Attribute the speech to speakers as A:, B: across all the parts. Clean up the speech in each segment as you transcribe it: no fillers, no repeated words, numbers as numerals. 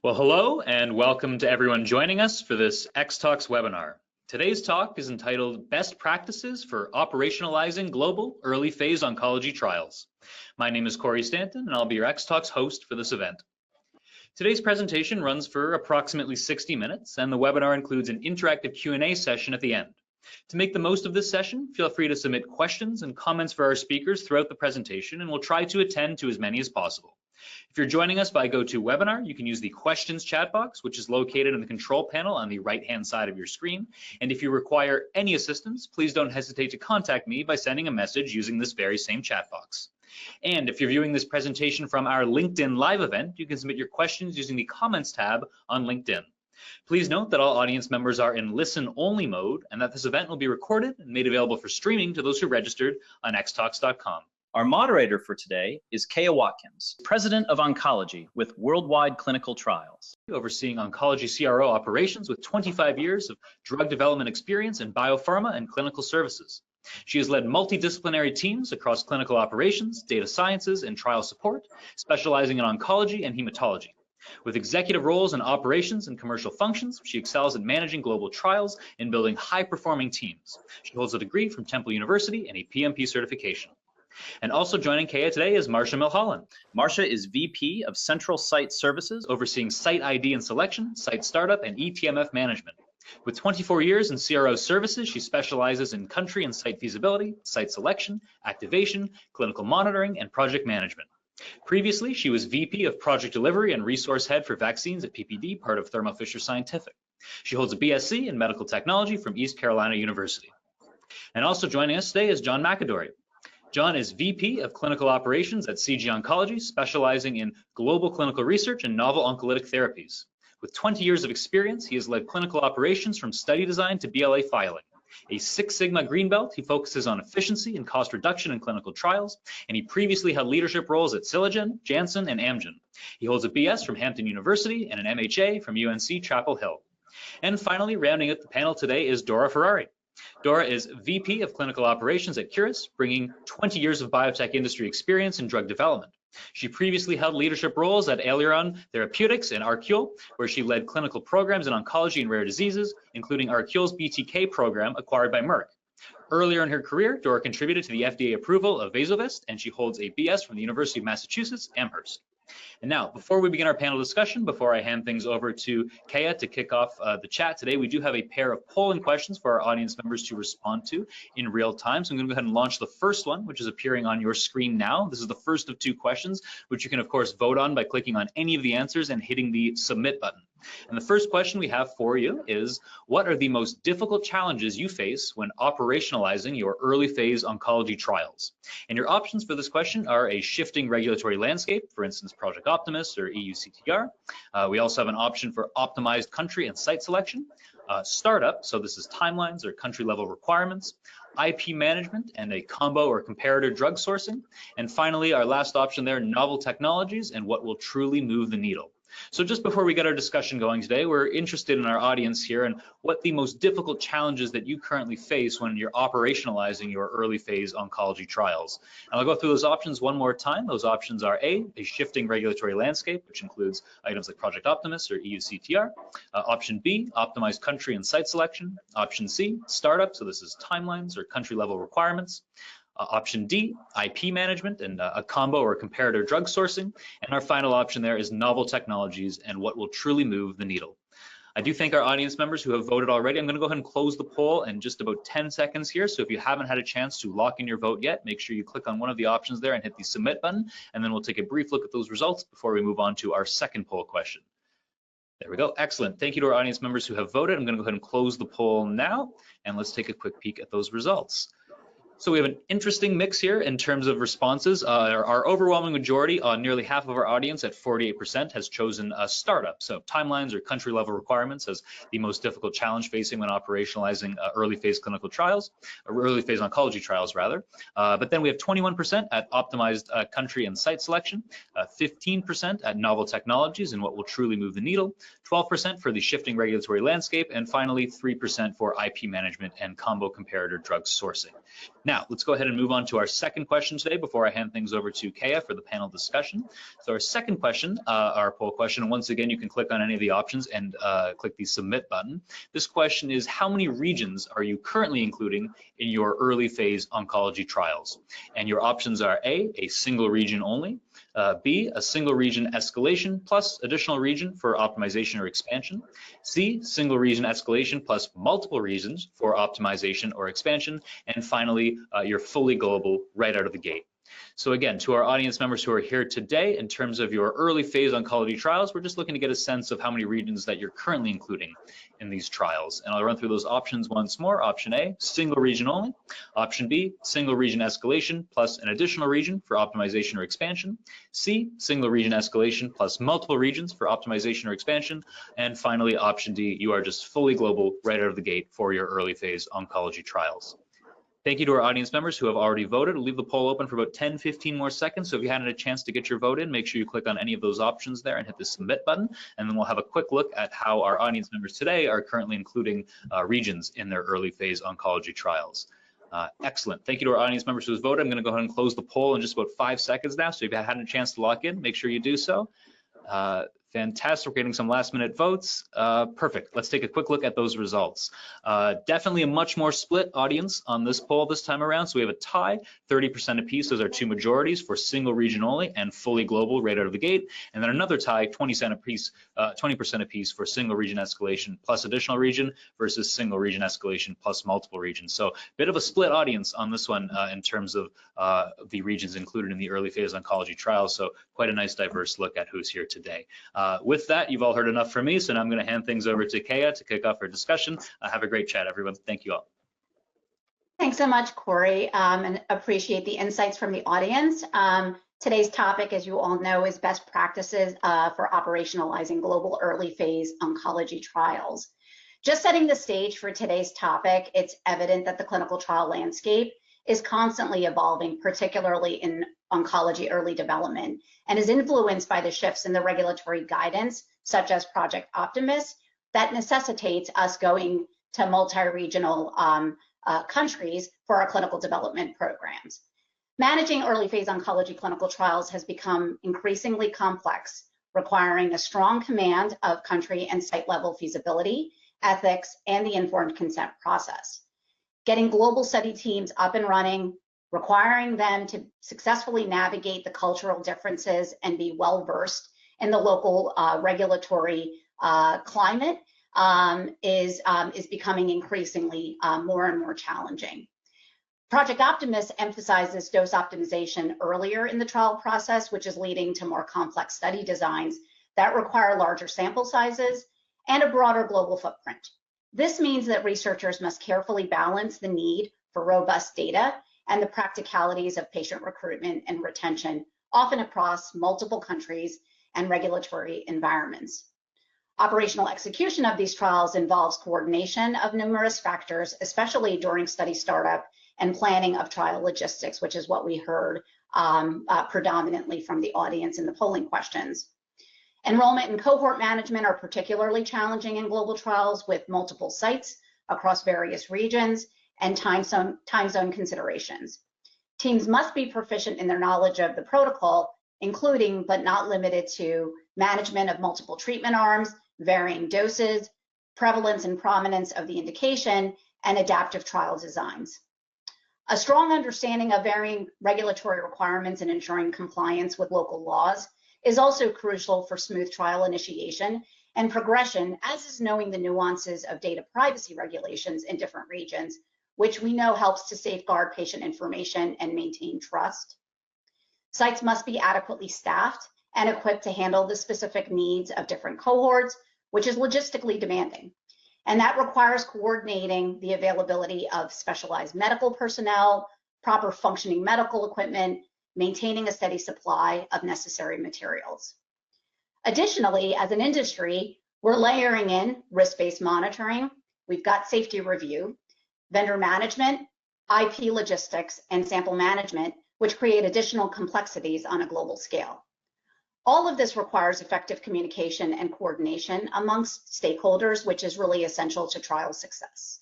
A: Well, hello and welcome to everyone joining us for this X-Talks webinar. Today's talk is entitled Best Practices for Operationalizing Global Early Phase Oncology Trials. My name is Corey Stanton and I'll be your X-Talks host for this event. Today's presentation runs for approximately 60 minutes and the webinar includes an interactive Q&A session at the end. To make the most of this session, feel free to submit questions and comments for our speakers throughout the presentation and we'll try to attend to as many as possible. If you're joining us by GoToWebinar, you can use the questions chat box, which is located in the control panel on the right-hand side of your screen. And if you require any assistance, please don't hesitate to contact me by sending a message using this very same chat box. And if you're viewing this presentation from our LinkedIn Live event, you can submit your questions using the comments tab on LinkedIn. Please note that all audience members are in listen-only mode and that this event will be recorded and made available for streaming to those who registered on xtalks.com.
B: Our moderator for today is Kaya Watkins, President of Oncology with Worldwide Clinical Trials.
A: Overseeing oncology CRO operations with 25 years of drug development experience in biopharma and clinical services. She has led multidisciplinary teams across clinical operations, data sciences, and trial support, specializing in oncology and hematology. With executive roles in operations and commercial functions, she excels at managing global trials and building high-performing teams. She holds a degree from Temple University and a PMP certification. And also joining Kaya today is Marcia Milholland.
B: Marcia is VP of Central Site Services,
A: overseeing site ID and selection, site startup, and eTMF management. With 24 years in CRO services, she specializes in country and site feasibility, site selection, activation, clinical monitoring, and project management. Previously, she was VP of Project Delivery and Resource Head for Vaccines at PPD, part of Thermo Fisher Scientific. She holds a BSc in Medical Technology from East Carolina University. And also joining us today is John McAdory. John is VP of Clinical Operations at CG Oncology, specializing in global clinical research and novel oncolytic therapies. With 20 years of experience, he has led clinical operations from study design to BLA filing. A Six Sigma Green Belt, he focuses on efficiency and cost reduction in clinical trials, and he previously held leadership roles at Silogen, Janssen, and Amgen. He holds a BS from Hampton University and an MHA from UNC Chapel Hill. And finally, rounding out the panel today is Dora Ferrari. Dora is VP of Clinical Operations at Curis, bringing 20 years of biotech industry experience in drug development. She previously held leadership roles at Aileron Therapeutics and Arcule, where she led clinical programs in oncology and rare diseases, including Arcule's BTK program acquired by Merck. Earlier in her career, Dora contributed to the FDA approval of Vasovist, and she holds a BS from the University of Massachusetts, Amherst. And now, before we begin our panel discussion, before I hand things over to Kaya to kick off the chat today, we do have a pair of polling questions for our audience members to respond to in real time. So I'm going to go ahead and launch the first one, which is appearing on your screen now. This is the first of two questions, which you can, of course, vote on by clicking on any of the answers and hitting the submit button. And the first question we have for you is, what are the most difficult challenges you face when operationalizing your early phase oncology trials? And your options for this question are a shifting regulatory landscape, for instance, Project Optimus or EU-CTR. We also have an option for optimized country and site selection, startup, so this is timelines or country level requirements, IP management and a combo or comparator drug sourcing. And finally, our last option there, novel technologies and what will truly move the needle. So just before we get our discussion going today, we're interested in our audience here and what the most difficult challenges that you currently face when you're operationalizing your early phase oncology trials. And I'll go through those options one more time. Those options are A, shifting regulatory landscape, which includes items like Project Optimus or EU-CTR. Option B, optimized country and site selection. Option C, startup, so this is timelines or country level requirements. Option D, IP management and a combo or comparator drug sourcing. And our final option there is novel technologies and what will truly move the needle. I do thank our audience members who have voted already. I'm going to go ahead and close the poll in just about 10 seconds here. So if you haven't had a chance to lock in your vote yet, make sure you click on one of the options there and hit the submit button. And then we'll take a brief look at those results before we move on to our second poll question. There we go. Excellent. Thank you to our audience members who have voted. I'm going to go ahead and close the poll now. And let's take a quick peek at those results. So we have an interesting mix here in terms of responses. Our overwhelming majority, nearly half of our audience at 48% has chosen a startup. So timelines or country level requirements as the most difficult challenge facing when operationalizing early phase clinical trials, or early phase oncology trials rather. But then we have 21% at optimized country and site selection, 15% at novel technologies and what will truly move the needle, 12% for the shifting regulatory landscape, and finally 3% for IP management and combo comparator drug sourcing. Now, let's go ahead and move on to our second question today before I hand things over to Kaya for the panel discussion. So our second question, our poll question, and once again, you can click on any of the options and click the submit button. This question is, how many regions are you currently including in your early phase oncology trials? And your options are A, single region only, B, a single region escalation plus additional region for optimization or expansion, C, single region escalation plus multiple regions for optimization or expansion, and finally, you're fully global right out of the gate. So again, to our audience members who are here today, in terms of your early phase oncology trials, we're just looking to get a sense of how many regions that you're currently including in these trials. And I'll run through those options once more. Option A, single region only. Option B, single region escalation plus an additional region for optimization or expansion. C, single region escalation plus multiple regions for optimization or expansion. And finally, option D, you are just fully global right out of the gate for your early phase oncology trials. Thank you to our audience members who have already voted. We'll leave the poll open for about 10-15 more seconds. So if you hadn't had a chance to get your vote in, make sure you click on any of those options there and hit the submit button. And then we'll have a quick look at how our audience members today are currently including regions in their early phase oncology trials. Excellent. Thank you to our audience members who have voted. I'm going to go ahead and close the poll in just about 5 seconds now. So if you hadn't a chance to log in, make sure you do so. Fantastic, we're getting some last minute votes. Perfect, let's take a quick look at those results. Definitely a much more split audience on this poll this time around. So we have a tie, 30% apiece, those are two majorities for single region only and fully global right out of the gate. And then another tie, 20% apiece for single region escalation plus additional region versus single region escalation plus multiple regions. So a bit of a split audience on this one in terms of the regions included in the early phase oncology trials. So quite a nice diverse look at who's here today. With that, you've all heard enough from me, so now I'm going to hand things over to Kaya to kick off our discussion. Have a great chat, everyone. Thank you all.
C: Thanks so much, Corey, and appreciate the insights from the audience. Today's topic, as you all know, is best practices for operationalizing global early phase oncology trials. Just setting the stage for today's topic, it's evident that the clinical trial landscape is constantly evolving, particularly in oncology early development, and is influenced by the shifts in the regulatory guidance, such as Project Optimus, that necessitates us going to multi-regional countries for our clinical development programs. Managing early phase oncology clinical trials has become increasingly complex, requiring a strong command of country and site level feasibility, ethics, and the informed consent process. Getting global study teams up and running, requiring them to successfully navigate the cultural differences and be well-versed in the local regulatory climate is becoming increasingly more and more challenging. Project Optimus emphasizes dose optimization earlier in the trial process, which is leading to more complex study designs that require larger sample sizes and a broader global footprint. This means that researchers must carefully balance the need for robust data and the practicalities of patient recruitment and retention, often across multiple countries and regulatory environments. Operational execution of these trials involves coordination of numerous factors, especially during study startup and planning of trial logistics, which is what we heard predominantly from the audience in the polling questions. Enrollment and cohort management are particularly challenging in global trials with multiple sites across various regions and time zone considerations. Teams must be proficient in their knowledge of the protocol, including but not limited to management of multiple treatment arms, varying doses, prevalence and prominence of the indication, and adaptive trial designs. A strong understanding of varying regulatory requirements and ensuring compliance with local laws is also crucial for smooth trial initiation and progression, as is knowing the nuances of data privacy regulations in different regions, which we know helps to safeguard patient information and maintain trust. Sites must be adequately staffed and equipped to handle the specific needs of different cohorts, which is logistically demanding. And that requires coordinating the availability of specialized medical personnel, proper functioning medical equipment, maintaining a steady supply of necessary materials. Additionally, as an industry, we're layering in risk-based monitoring, we've got safety review, vendor management, IP logistics, and sample management, which create additional complexities on a global scale. All of this requires effective communication and coordination amongst stakeholders, which is really essential to trial success.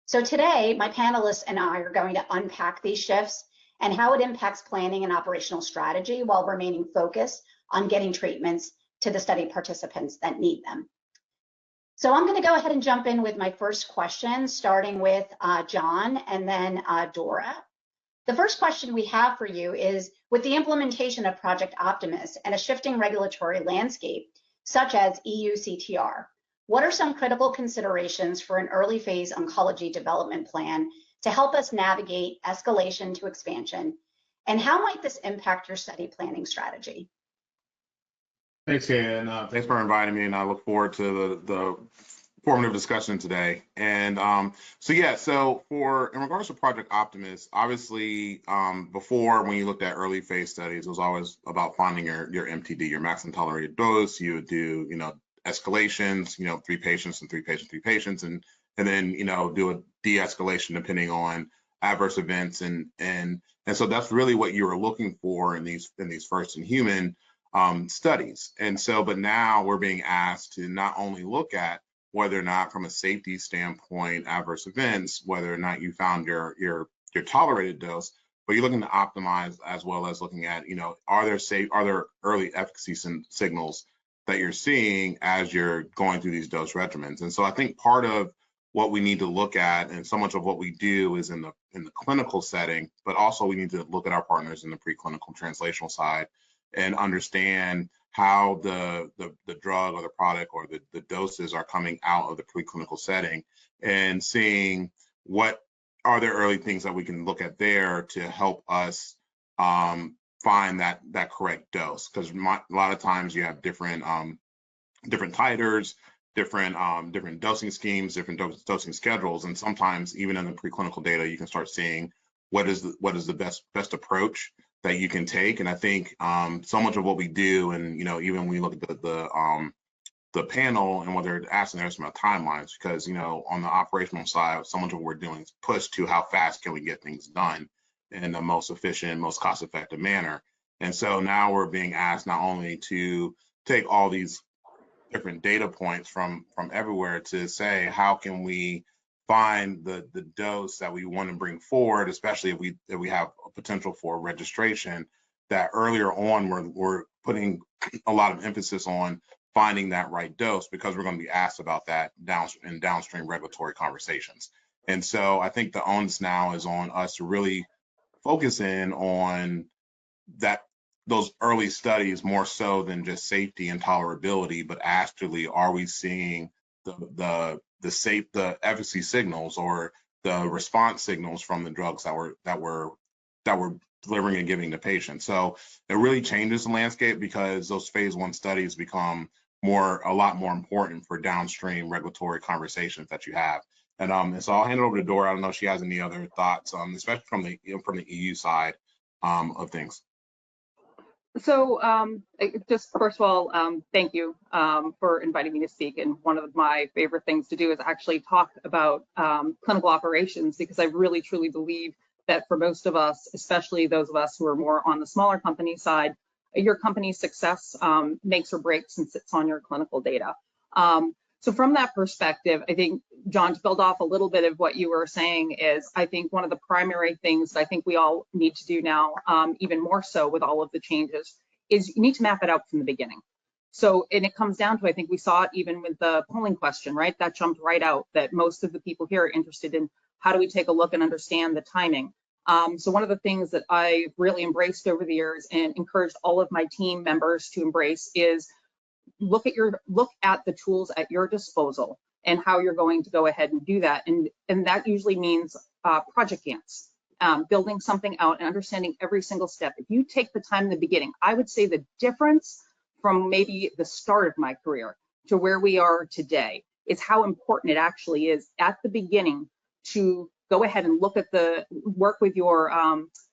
C: So today, my panelists and I are going to unpack these shifts and how it impacts planning and operational strategy while remaining focused on getting treatments to the study participants that need them. So I'm going to go ahead and jump in with my first question, starting with John and then Dora. The first question we have for you is, with the implementation of Project Optimus and a shifting regulatory landscape, such as EU CTR, what are some critical considerations for an early phase oncology development plan to help us navigate escalation to expansion? And how might this impact your study planning strategy?
D: Thanks, Kay, and thanks for inviting me, and I look forward to the formative discussion today. And so in regards to Project Optimus, obviously before, when you looked at early phase studies, it was always about finding your MTD, your maximum tolerated dose. You would do, escalations, 3 patients and 3 patients, 3 patients, and then, do a de-escalation depending on adverse events. And so that's really what you were looking for in these first in human studies. And so, but now we're being asked to not only look at whether or not from a safety standpoint, adverse events, whether or not you found your tolerated dose, but you're looking to optimize as well as looking at, are there early efficacy signals that you're seeing as you're going through these dose regimens. And so I think part of what we need to look at, and so much of what we do is in the clinical setting, but also we need to look at our partners in the preclinical translational side and understand how the drug or the product or the doses are coming out of the preclinical setting, and seeing what are there early things that we can look at there to help us find that correct dose. Because a lot of times you have different titers, different dosing schemes, different dosing schedules, and sometimes even in the preclinical data, you can start seeing what is the best approach that you can take. And I think so much of what we do, and even when we look at the panel and what they're asking us about timelines, because on the operational side, so much of what we're doing is push to how fast can we get things done in the most efficient, most cost-effective manner. And so now we're being asked not only to take all these different data points from everywhere to say, how can we find the dose that we want to bring forward, especially if we have a potential for registration, that earlier on we're putting a lot of emphasis on finding that right dose, because we're going to be asked about that in downstream regulatory conversations. And so I think the onus now is on us to really focus in on those early studies more so than just safety and tolerability, but actually, are we seeing the efficacy signals or the response signals from the drugs that we're delivering and giving to patients? So it really changes the landscape, because those phase 1 studies become a lot more important for downstream regulatory conversations that you have. And so I'll hand it over to Dora. I don't know if she has any other thoughts, especially from the EU side of things.
E: So just first of all, thank you for inviting me to speak. And one of my favorite things to do is actually talk about clinical operations, because I really truly believe that for most of us, especially those of us who are more on the smaller company side, your company's success makes or breaks and sits on your clinical data. So from that perspective, I think, John, to build off a little bit of what you were saying, is I think one of the primary things that I think we all need to do now, even more so with all of the changes, is you need to map it out from the beginning. So, and it comes down to, I think we saw it even with the polling question, right? That jumped right out, that most of the people here are interested in how do we take a look and understand the timing. So one of the things that I've really embraced over the years and encouraged all of my team members to embrace is look at the tools at your disposal and how you're going to go ahead and do that. And that usually means project Gantt, building something out and understanding every single step. If you take the time in the beginning, I would say the difference from maybe the start of my career to where we are today is how important it actually is at the beginning to go ahead and work with your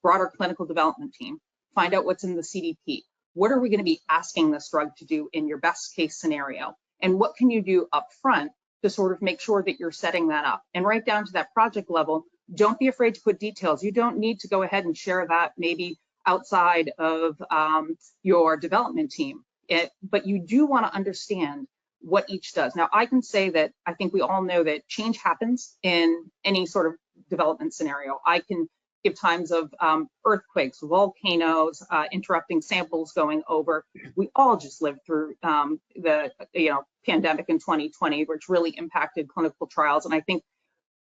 E: broader clinical development team, find out what's in the CDP. What are we going to be asking this drug to do in your best case scenario? And what can you do up front to sort of make sure that you're setting that up? And right down to that project level, don't be afraid to put details. You don't need to go ahead and share that maybe outside of your development team. But you do want to understand what each does. Now, I can say that I think we all know that change happens in any sort of development scenario. I can give times of earthquakes, volcanoes, interrupting samples going over. We all just lived through the pandemic in 2020, which really impacted clinical trials. And I think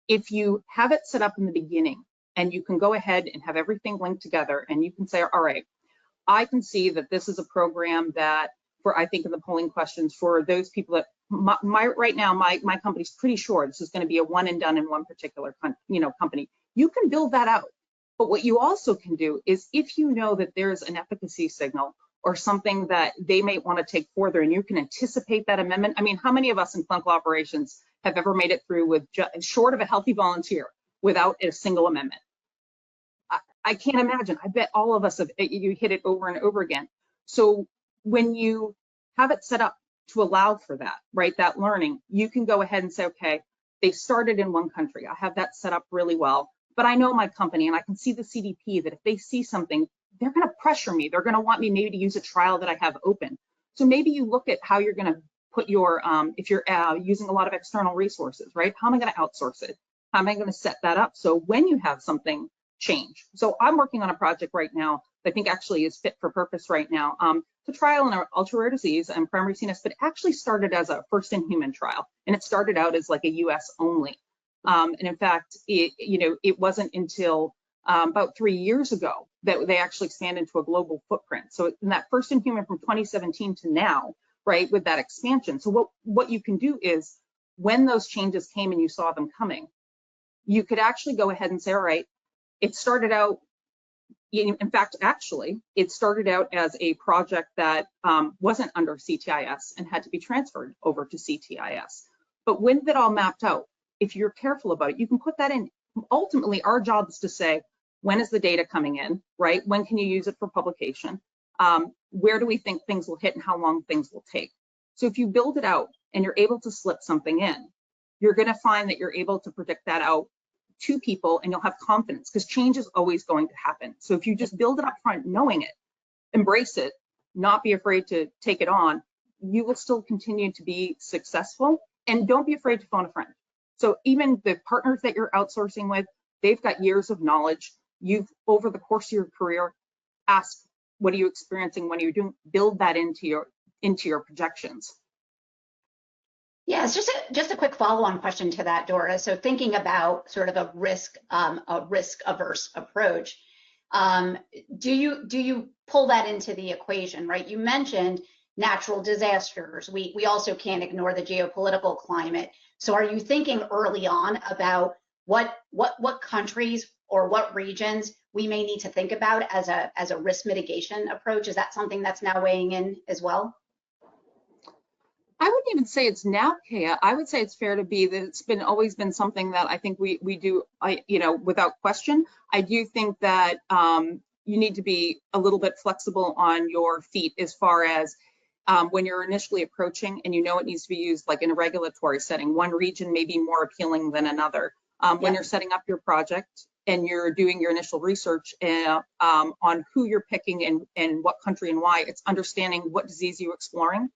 E: if you have it set up in the beginning and you can go ahead and have everything linked together and you can say, all right, I can see that this is a program that, for I think in the polling questions, for those people that right now my company's pretty sure this is going to be a one and done in one particular company. You can build that out. But what you also can do is, if you know that there's an efficacy signal or something that they may want to take further, and you can anticipate that amendment. I mean, how many of us in clinical operations have ever made it through with short of a healthy volunteer without a single amendment? I can't imagine. I bet all of us have you hit it over and over again. So when you have it set up to allow for that, right, that learning, you can go ahead and say, okay, they started in one country. I have that set up really well. But I know my company and I can see the CDP that if they see something, they're going to pressure me. They're going to want me maybe to use a trial that I have open. So maybe you look at how you're going to put your, if you're using a lot of external resources, right? How am I going to outsource it? How am I going to set that up? So when you have something change. So I'm working on a project right now that I think actually is fit for purpose right now. It's a trial in an ultra rare disease and primary CNS, but it actually started as a first in human trial. And it started out as like a US only. And in fact, it wasn't until about 3 years ago that they actually expanded into a global footprint. So in that first in human from 2017 to now, right, with that expansion. So what you can do is, when those changes came and you saw them coming, you could actually go ahead and say, all right, it started out, in fact, actually, it started out as a project that wasn't under CTIS and had to be transferred over to CTIS. But when that all mapped out, if you're careful about it, you can put that in. Ultimately, our job is to say, when is the data coming in, right? When can you use it for publication? Where do we think things will hit and how long things will take? So if you build it out and you're able to slip something in, you're going to find that you're able to predict that out to people and you'll have confidence, because change is always going to happen. So if you just build it up front, knowing it, embrace it, not be afraid to take it on, you will still continue to be successful. And don't be afraid to phone a friend. So even the partners that you're outsourcing with, they've got years of knowledge. You've, over the course of your career, asked, what are you experiencing? What are you doing? Build that into your projections.
C: Yeah, it's just a quick follow-on question to that, Dora. So thinking about sort of a risk-averse approach, do you pull that into the equation, right? You mentioned natural disasters. We also can't ignore the geopolitical climate. So are you thinking early on about what countries or what regions we may need to think about as a risk mitigation approach? Is that something that's now weighing in as well?
E: I wouldn't even say it's now, Kaya. I would say it's fair to be that it's always been something that I think we do, without question. I do think that you need to be a little bit flexible on your feet as far as when you're initially approaching and you know it needs to be used like in a regulatory setting. One region may be more appealing than another. When you're setting up your project and you're doing your initial research on who you're picking and what country and why, it's understanding what disease you're exploring.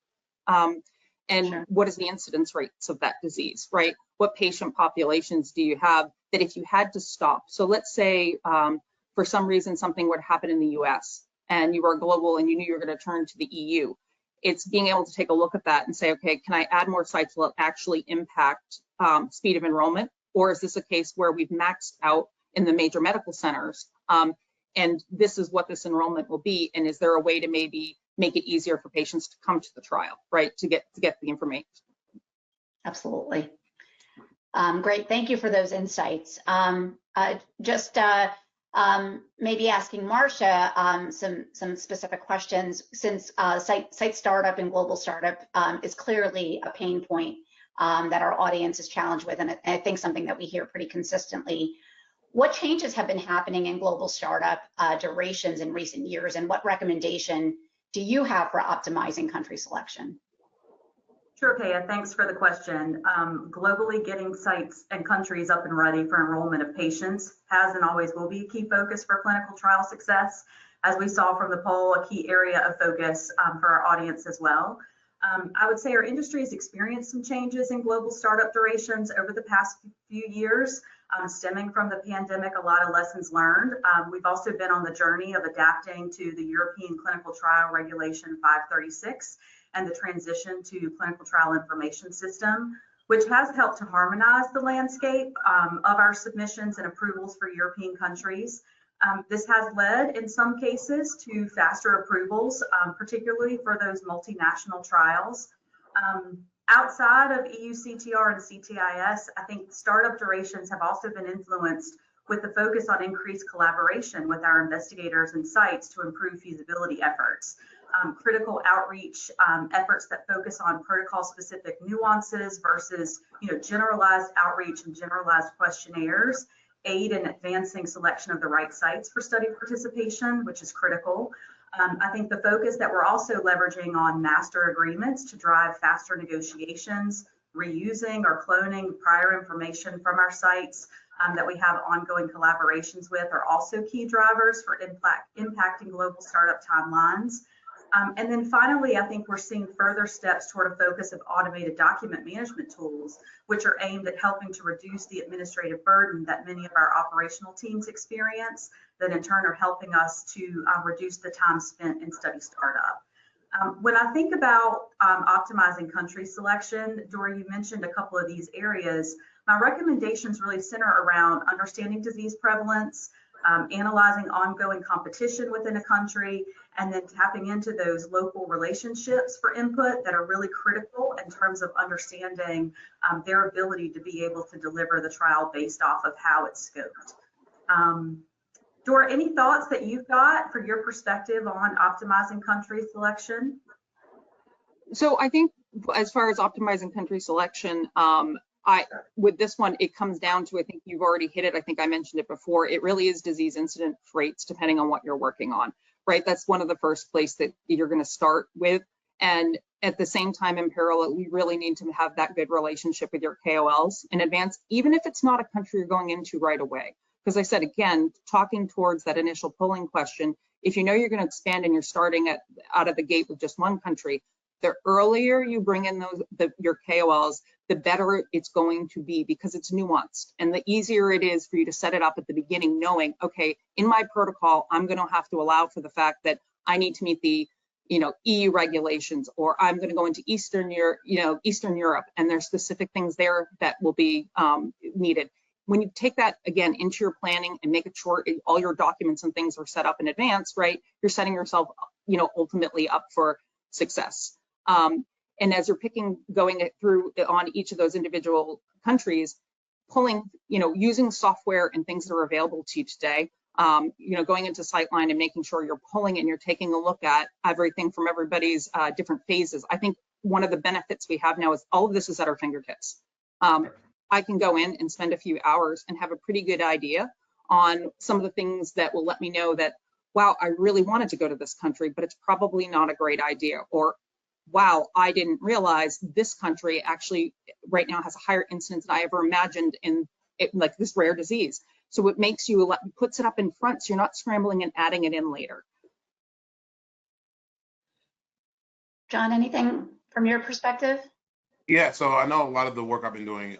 E: And sure, what is the incidence rates of that disease, right? What patient populations do you have that if you had to stop? So let's say for some reason something would happen in the US and you were global and you knew you were going to turn to the EU. It's being able to take a look at that and say, okay, can I add more sites? Will it actually impact speed of enrollment? Or is this a case where we've maxed out in the major medical centers and this is what this enrollment will be? And is there a way to maybe make it easier for patients to come to the trial, right, to get the information?
C: Absolutely. Great, thank you for those insights. Maybe asking Marcia some specific questions, since site startup and global startup is clearly a pain point that our audience is challenged with, and I think something that we hear pretty consistently. What changes have been happening in global startup durations in recent years, and what recommendation do you have for optimizing country selection?
F: Sure, Kaya, thanks for the question. Globally, getting sites and countries up and ready for enrollment of patients has and always will be a key focus for clinical trial success. As we saw from the poll, a key area of focus for our audience as well. I would say our industry has experienced some changes in global startup durations over the past few years, stemming from the pandemic, a lot of lessons learned. We've also been on the journey of adapting to the European Clinical Trial Regulation 536 and the transition to Clinical Trial Information System, which has helped to harmonize the landscape of our submissions and approvals for European countries. This has led in some cases to faster approvals, particularly for those multinational trials. Outside of EU CTR and CTIS, I think startup durations have also been influenced with the focus on increased collaboration with our investigators and sites to improve feasibility efforts. Critical outreach efforts that focus on protocol-specific nuances versus, generalized outreach and generalized questionnaires aid in advancing selection of the right sites for study participation, which is critical. I think the focus that we're also leveraging on master agreements to drive faster negotiations, reusing or cloning prior information from our sites that we have ongoing collaborations with are also key drivers for impacting global startup timelines. And then finally, I think we're seeing further steps toward a focus of automated document management tools, which are aimed at helping to reduce the administrative burden that many of our operational teams experience, that in turn are helping us to reduce the time spent in study startup. When I think about optimizing country selection, Dora, you mentioned a couple of these areas. My recommendations really center around understanding disease prevalence, analyzing ongoing competition within a country, and then tapping into those local relationships for input that are really critical in terms of understanding their ability to be able to deliver the trial based off of how it's scoped. Dora, any thoughts that you've got for your perspective on optimizing country selection?
E: So I think as far as optimizing country selection, with this one, it comes down to, I think you've already hit it. I think I mentioned it before. It really is disease incident rates, depending on what you're working on, right? That's one of the first place that you're going to start with. And at the same time, in parallel, we really need to have that good relationship with your KOLs in advance, even if it's not a country you're going into right away. Because I said, again, talking towards that initial polling question, if you know you're going to expand and you're starting out of the gate with just one country, the earlier you bring in your KOLs, the better it's going to be, because it's nuanced. And the easier it is for you to set it up at the beginning, knowing, okay, in my protocol, I'm going to have to allow for the fact that I need to meet the EU regulations, or I'm going to go into Eastern Europe, and there's specific things there that will be needed. When you take that again into your planning and make it sure all your documents and things are set up in advance, right? You're setting yourself, ultimately up for success. And as you're going through on each of those individual countries, pulling, using software and things that are available to you today, going into Sightline and making sure you're pulling and you're taking a look at everything from everybody's different phases. I think one of the benefits we have now is all of this is at our fingertips. I can go in and spend a few hours and have a pretty good idea on some of the things that will let me know that, wow, I really wanted to go to this country, but it's probably not a great idea. Or, wow, I didn't realize this country actually right now has a higher incidence than I ever imagined in like this rare disease. So it makes you, puts it up in front, so you're not scrambling and adding it in later.
C: John, anything from your perspective?
D: Yeah, so I know a lot of the work I've been doing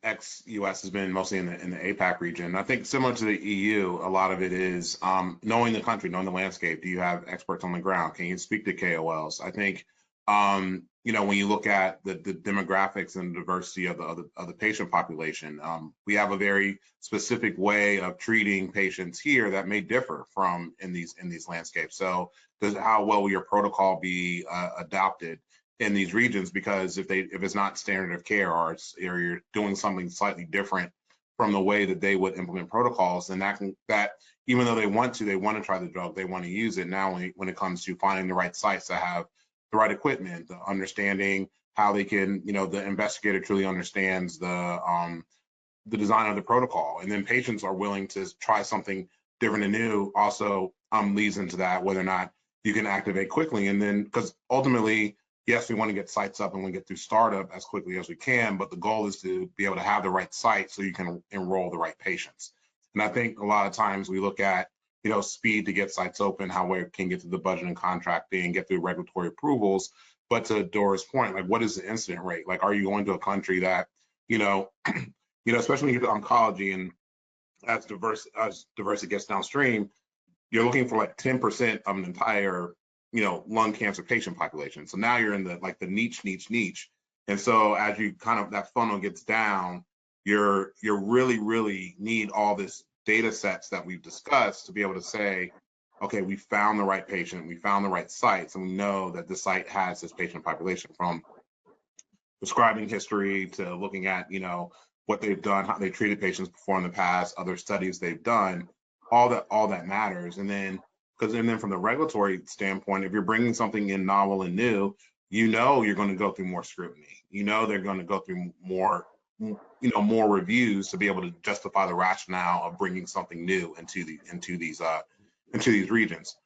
D: ex-US has been mostly in the APAC region. I think similar to the EU, a lot of it is knowing the country, knowing the landscape. Do you have experts on the ground? Can you speak to KOLs? I think when you look at the demographics and the diversity of the patient population, we have a very specific way of treating patients here that may differ from in these landscapes. So how well will your protocol be adopted in these regions? Because if it's not standard of care, or you're doing something slightly different from the way that they would implement protocols, then that even though they want to try the drug, they want to use it. Now when it comes to finding the right sites that have the right equipment, the understanding how they can, the investigator truly understands the design of the protocol, and then patients are willing to try something different and new, also leads into that, whether or not you can activate quickly. And then, because ultimately, yes, we want to get sites up and we get through startup as quickly as we can, but the goal is to be able to have the right site so you can enroll the right patients. And I think a lot of times we look at, speed to get sites open, how we can get to the budget and contracting, get through regulatory approvals. But to Dora's point, like, what is the incident rate? Like, are you going to a country that, especially when you get to oncology and as diversity gets downstream, you're looking for like 10% of an entire, lung cancer patient population. So now you're in the niche. And so as you kind of, that funnel gets down, you're really need all this data sets that we've discussed to be able to say, okay, we found the right patient, we found the right sites, and we know that this site has this patient population, from prescribing history to looking at, what they've done, how they treated patients before in the past, other studies they've done, all that matters. And then from the regulatory standpoint, if you're bringing something in novel and new, you're going to go through more scrutiny. They're going to go through more reviews to be able to justify the rationale of bringing something new into these regions.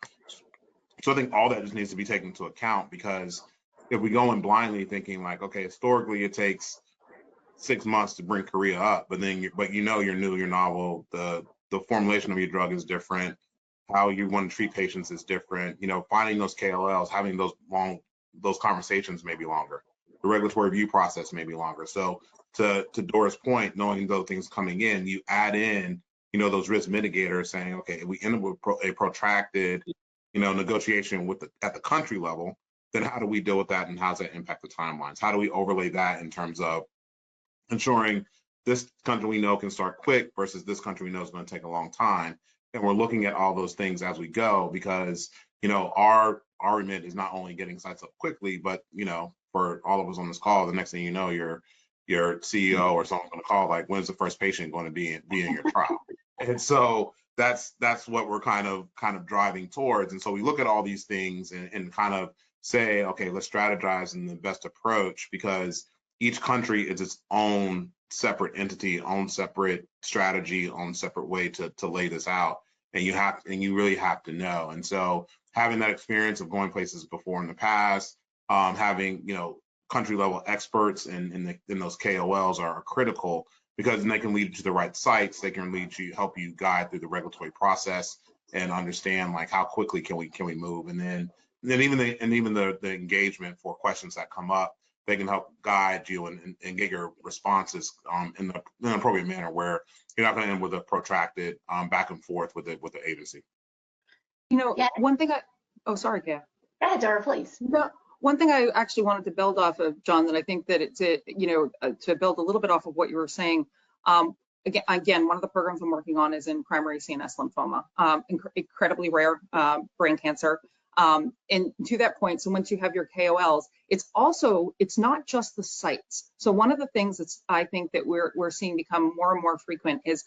D: So I think all that just needs to be taken into account, because if we go in blindly thinking like, okay, historically it takes 6 months to bring Korea up, but you're new, you're novel, the formulation of your drug is different, how you want to treat patients is different, finding those KOLs, having those conversations may be longer, the regulatory review process may be longer. So to Dora's point, knowing those things coming in, you add in, those risk mitigators, saying, okay, if we end up with a protracted, negotiation at the country level, then how do we deal with that, and how does that impact the timelines? How do we overlay that in terms of ensuring this country we know can start quick versus this country we know is going to take a long time? And we're looking at all those things as we go, because our remit is not only getting sites up quickly, but for all of us on this call, the next thing you know, your CEO or someone's going to call, like, when's the first patient going to be in your trial? And so that's what we're kind of driving towards. And so we look at all these things and kind of say, okay, let's strategize in the best approach, because each country is its own separate entity, own separate strategy, own separate way to lay this out. And you really have to know. And so having that experience of going places before in the past, having, country level experts and those KOLs are critical, because then they can lead you to the right sites. They can help you guide through the regulatory process and understand, like, how quickly can we move. And then even the engagement for questions that come up, they can help guide you and get your responses in an appropriate manner, where you're not going to end with a protracted back and forth with the agency.
C: Yeah.
E: One thing sorry, Kaya.
C: Go ahead, Dora, please.
E: No, one thing I actually wanted to build off of, John, that I think that it's to build a little bit off of what you were saying. Again, one of the programs I'm working on is in primary CNS lymphoma, incredibly rare brain cancer. And to that point, so once you have your KOLs, it's not just the sites. So one of the things that's, I think, that we're seeing become more and more frequent is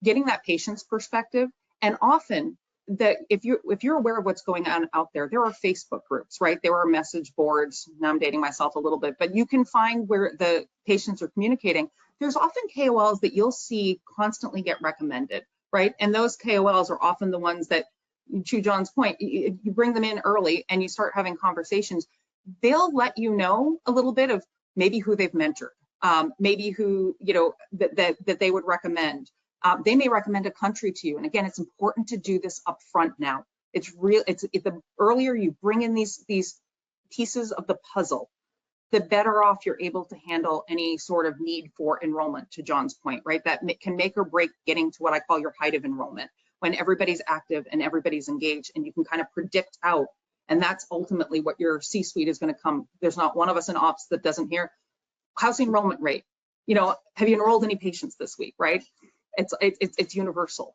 E: getting that patient's perspective. And often, that if you're aware of what's going on out there are Facebook groups, right? There are message boards. Now I'm dating myself a little bit, but you can find where the patients are communicating. There's often KOLs that you'll see constantly get recommended, right? And those KOLs are often the ones that, to John's point, you bring them in early and you start having conversations. They'll let you know a little bit of maybe who they've mentored, maybe who that they would recommend. They may recommend a country to you. And again, it's important to do this up front now. It's the earlier you bring in these pieces of the puzzle, the better off you're able to handle any sort of need for enrollment, to John's point, right? That can make or break getting to what I call your height of enrollment, when everybody's active and everybody's engaged and you can kind of predict out. And that's ultimately what your C-suite is going to come. There's not one of us in ops that doesn't hear, how's the enrollment rate? Have you enrolled any patients this week, right? It's universal.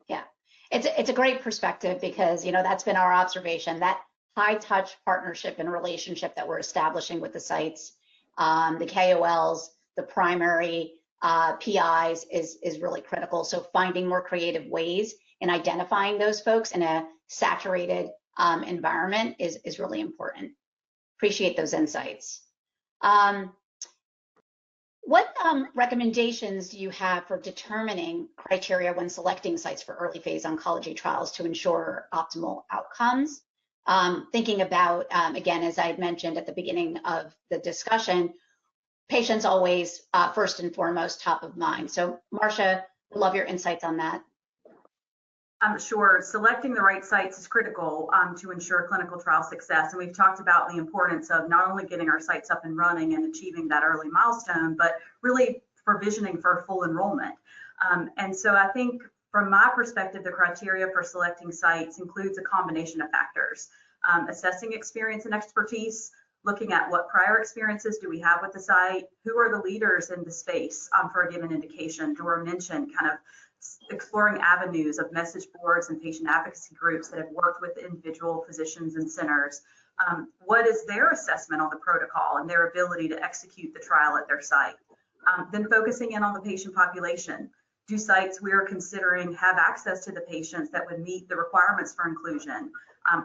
C: Yeah, it's a great perspective, because that's been our observation, that high touch partnership and relationship that we're establishing with the sites, the KOLs, the primary PIs is really critical. So finding more creative ways in identifying those folks in a saturated environment is really important. Appreciate those insights. What recommendations do you have for determining criteria when selecting sites for early phase oncology trials to ensure optimal outcomes? Thinking about, again, as I had mentioned at the beginning of the discussion, patients always first and foremost top of mind. So Marcia, I'd love your insights on that.
F: Sure. Selecting the right sites is critical to ensure clinical trial success. And we've talked about the importance of not only getting our sites up and running and achieving that early milestone, but really provisioning for full enrollment. And so I think from my perspective, the criteria for selecting sites includes a combination of factors. Assessing experience and expertise, looking at what prior experiences do we have with the site, who are the leaders in the space for a given indication. Dora mentioned kind of exploring avenues of message boards and patient advocacy groups that have worked with individual physicians and centers. What is their assessment on the protocol and their ability to execute the trial at their site? Then focusing in on the patient population. Do sites we're considering have access to the patients that would meet the requirements for inclusion?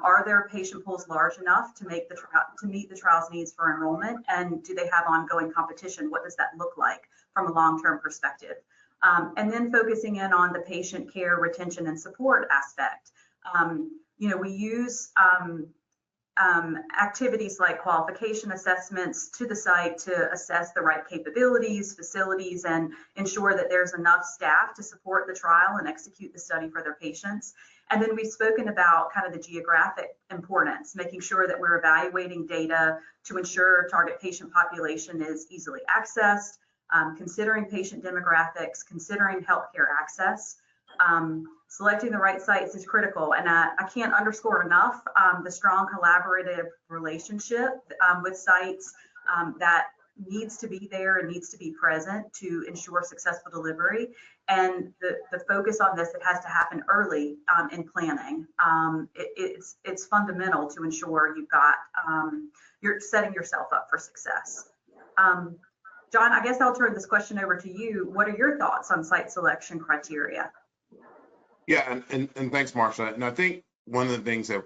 F: Are their patient pools large enough to meet the trial's needs for enrollment? And do they have ongoing competition? What does that look like from a long-term perspective? And then focusing in on the patient care, retention, and support aspect. We use activities like qualification assessments to the site to assess the right capabilities, facilities, and ensure that there's enough staff to support the trial and execute the study for their patients. And then we've spoken about kind of the geographic importance, making sure that we're evaluating data to ensure target patient population is easily accessed, considering patient demographics, considering healthcare access. Selecting the right sites is critical, and I can't underscore enough the strong collaborative relationship with sites that needs to be there and needs to be present to ensure successful delivery. And the focus on this, it has to happen early in planning. It's fundamental to ensure you're setting yourself up for success. John, I guess I'll turn this question over to you. What are your thoughts on site selection criteria?
D: Yeah, and thanks, Marsha. And I think one of the things that,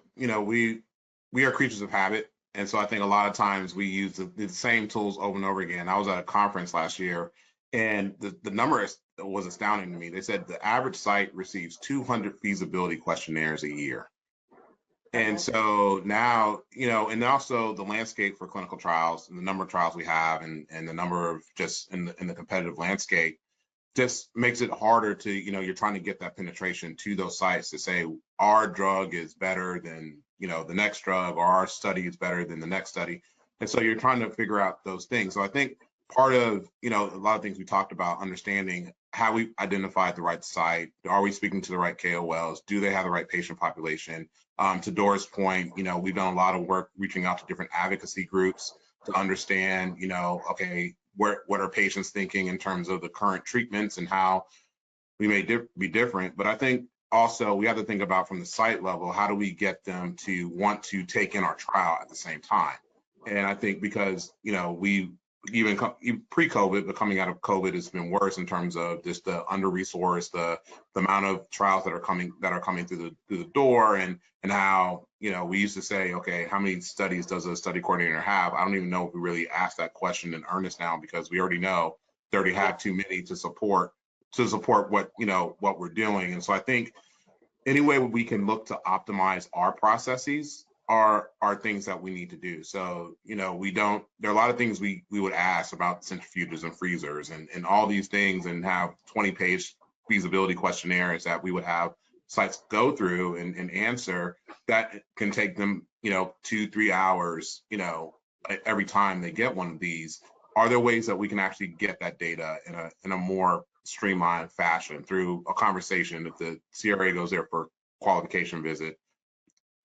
D: we are creatures of habit. And so I think a lot of times we use the same tools over and over again. I was at a conference last year, and the number was astounding to me. They said the average site receives 200 feasibility questionnaires a year. And so now, and also the landscape for clinical trials, and the number of trials we have, and the number of just in the competitive landscape, just makes it harder to, you're trying to get that penetration to those sites to say our drug is better than, the next drug, or our study is better than the next study. And so you're trying to figure out those things. So I think part of, a lot of things we talked about, understanding how we identified the right site. Are we speaking to the right KOLs? Do they have the right patient population? To Dora's point, we've done a lot of work reaching out to different advocacy groups to understand, okay, what are patients thinking in terms of the current treatments and how we may be different. But I think also we have to think about from the site level, how do we get them to want to take in our trial at the same time? And I think because, we even pre-COVID, but coming out of COVID, it's been worse in terms of just the under-resourced, the amount of trials that are coming through the door, and how, we used to say, okay, how many studies does a study coordinator have? I don't even know if we really ask that question in earnest now, because we already know they already have too many to support what, what we're doing. And so I think any way we can look to optimize our processes are things that we need to do. So, there are a lot of things we would ask about centrifuges and freezers and all these things, and have 20-page feasibility questionnaires that we would have sites go through and answer, that can take them, 2-3 hours, every time they get one of these. Are there ways that we can actually get that data in a more streamlined fashion through a conversation? If the CRA goes there for qualification visit,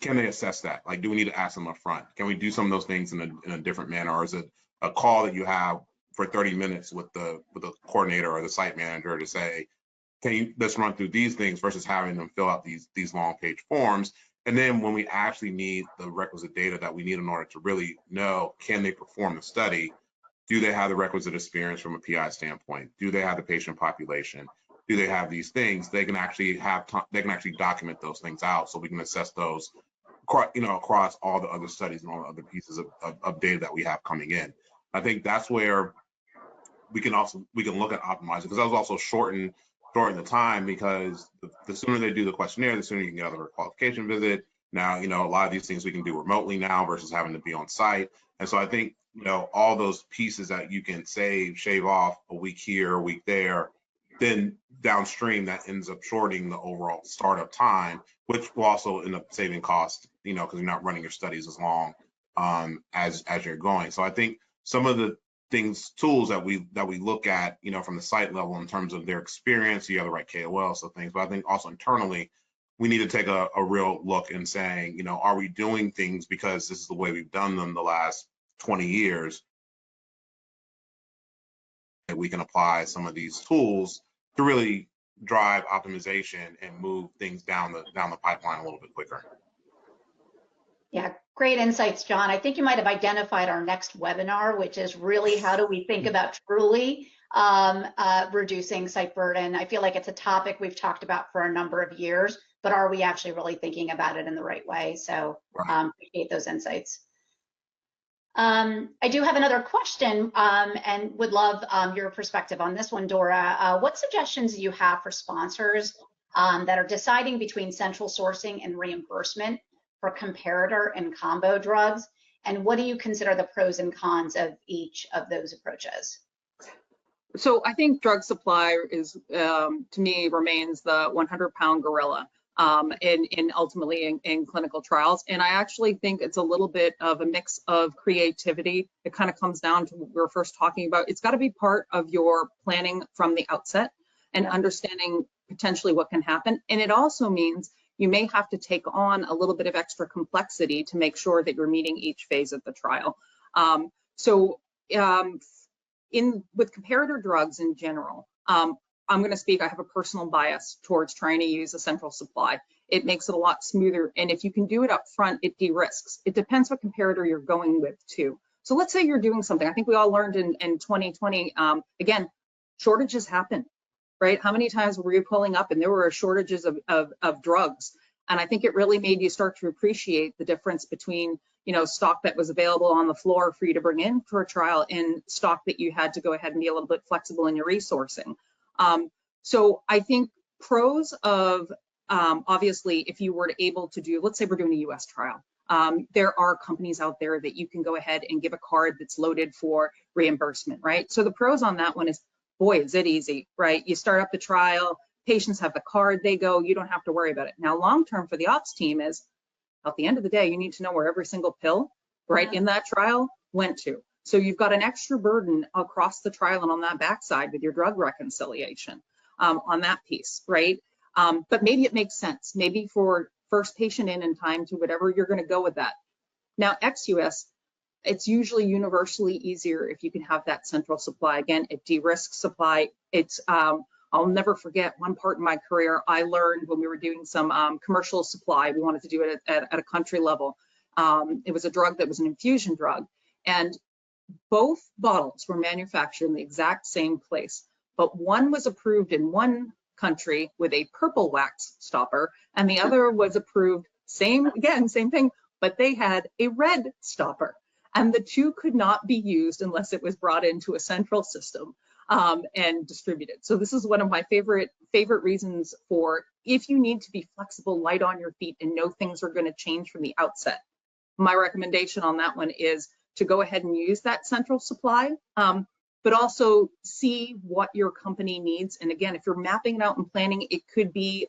D: can they assess that? Like, do we need to ask them up front? Can we do some of those things in a different manner? Or is it a call that you have for 30 minutes with the coordinator or the site manager to say, let's run through these things, versus having them fill out these long page forms? And then when we actually need the requisite data that we need in order to really know, can they perform the study? Do they have the requisite experience from a PI standpoint? Do they have the patient population? Do they have these things? They can actually document those things out, so we can assess those, across all the other studies and all the other pieces of data that we have coming in. I think that's where we can look at optimizing, because that was also shorten the time, because the sooner they do the questionnaire, the sooner you can get out of a qualification visit. Now, a lot of these things we can do remotely now versus having to be on site. And so I think, all those pieces that you can shave off a week here, a week there, then downstream that ends up shorting the overall startup time, which will also end up saving cost, because you're not running your studies as long as you're going. So I think some of the tools that we look at, from the site level in terms of their experience, you have the right KOL, so things, but I think also internally, we need to take a real look and saying, are we doing things because this is the way we've done them the last 20 years? That we can apply some of these tools to really drive optimization and move things down the pipeline a little bit quicker.
C: Yeah, great insights, John. I think you might have identified our next webinar, which is really how do we think about truly reducing site burden. I feel like it's a topic we've talked about for a number of years, but are we actually really thinking about it in the right way? So appreciate those insights. I do have another question and would love your perspective on this one, Dora. What suggestions do you have for sponsors that are deciding between central sourcing and reimbursement for comparator and combo drugs? And what do you consider the pros and cons of each of those approaches?
E: So I think drug supply is, to me, remains the 100-pound gorilla in ultimately in clinical trials. And I actually think it's a little bit of a mix of creativity. It kind of comes down to what we were first talking about. It's got to be part of your planning from the outset and understanding potentially what can happen. And it also means you may have to take on a little bit of extra complexity to make sure that you're meeting each phase of the trial. With comparator drugs in general, I'm going to speak, I have a personal bias towards trying to use a central supply. It makes it a lot smoother. And if you can do it up front, it de-risks. It depends what comparator you're going with too. So let's say you're doing something. I think we all learned in 2020, again, shortages happen, right? How many times were you pulling up and there were shortages of drugs? And I think it really made you start to appreciate the difference between, stock that was available on the floor for you to bring in for a trial and stock that you had to go ahead and be a little bit flexible in your resourcing. So I think pros of, obviously, if you were able to do, let's say we're doing a US trial, there are companies out there that you can go ahead and give a card that's loaded for reimbursement, right? So the pros on that one is, boy, is it easy, right? You start up the trial, patients have the card, they go, you don't have to worry about it. Now, long-term for the ops team is, at the end of the day, you need to know where every single pill, right, in that trial went to. So you've got an extra burden across the trial and on that backside with your drug reconciliation on that piece, right? But maybe it makes sense. Maybe for first patient in time to whatever you're going to go with that. Now, ex-US, it's usually universally easier if you can have that central supply. Again, it de-risks supply. It's I'll never forget one part in my career I learned when we were doing some commercial supply. We wanted to do it at a country level. It was a drug that was an infusion drug. And both bottles were manufactured in the exact same place, but one was approved in one country with a purple wax stopper, and the other was approved, same thing, but they had a red stopper. And the two could not be used unless it was brought into a central system and distributed. So this is one of my favorite reasons for, if you need to be flexible, light on your feet, and know things are going to change from the outset. My recommendation on that one is to go ahead and use that central supply, but also see what your company needs. And again, if you're mapping it out and planning, it could be,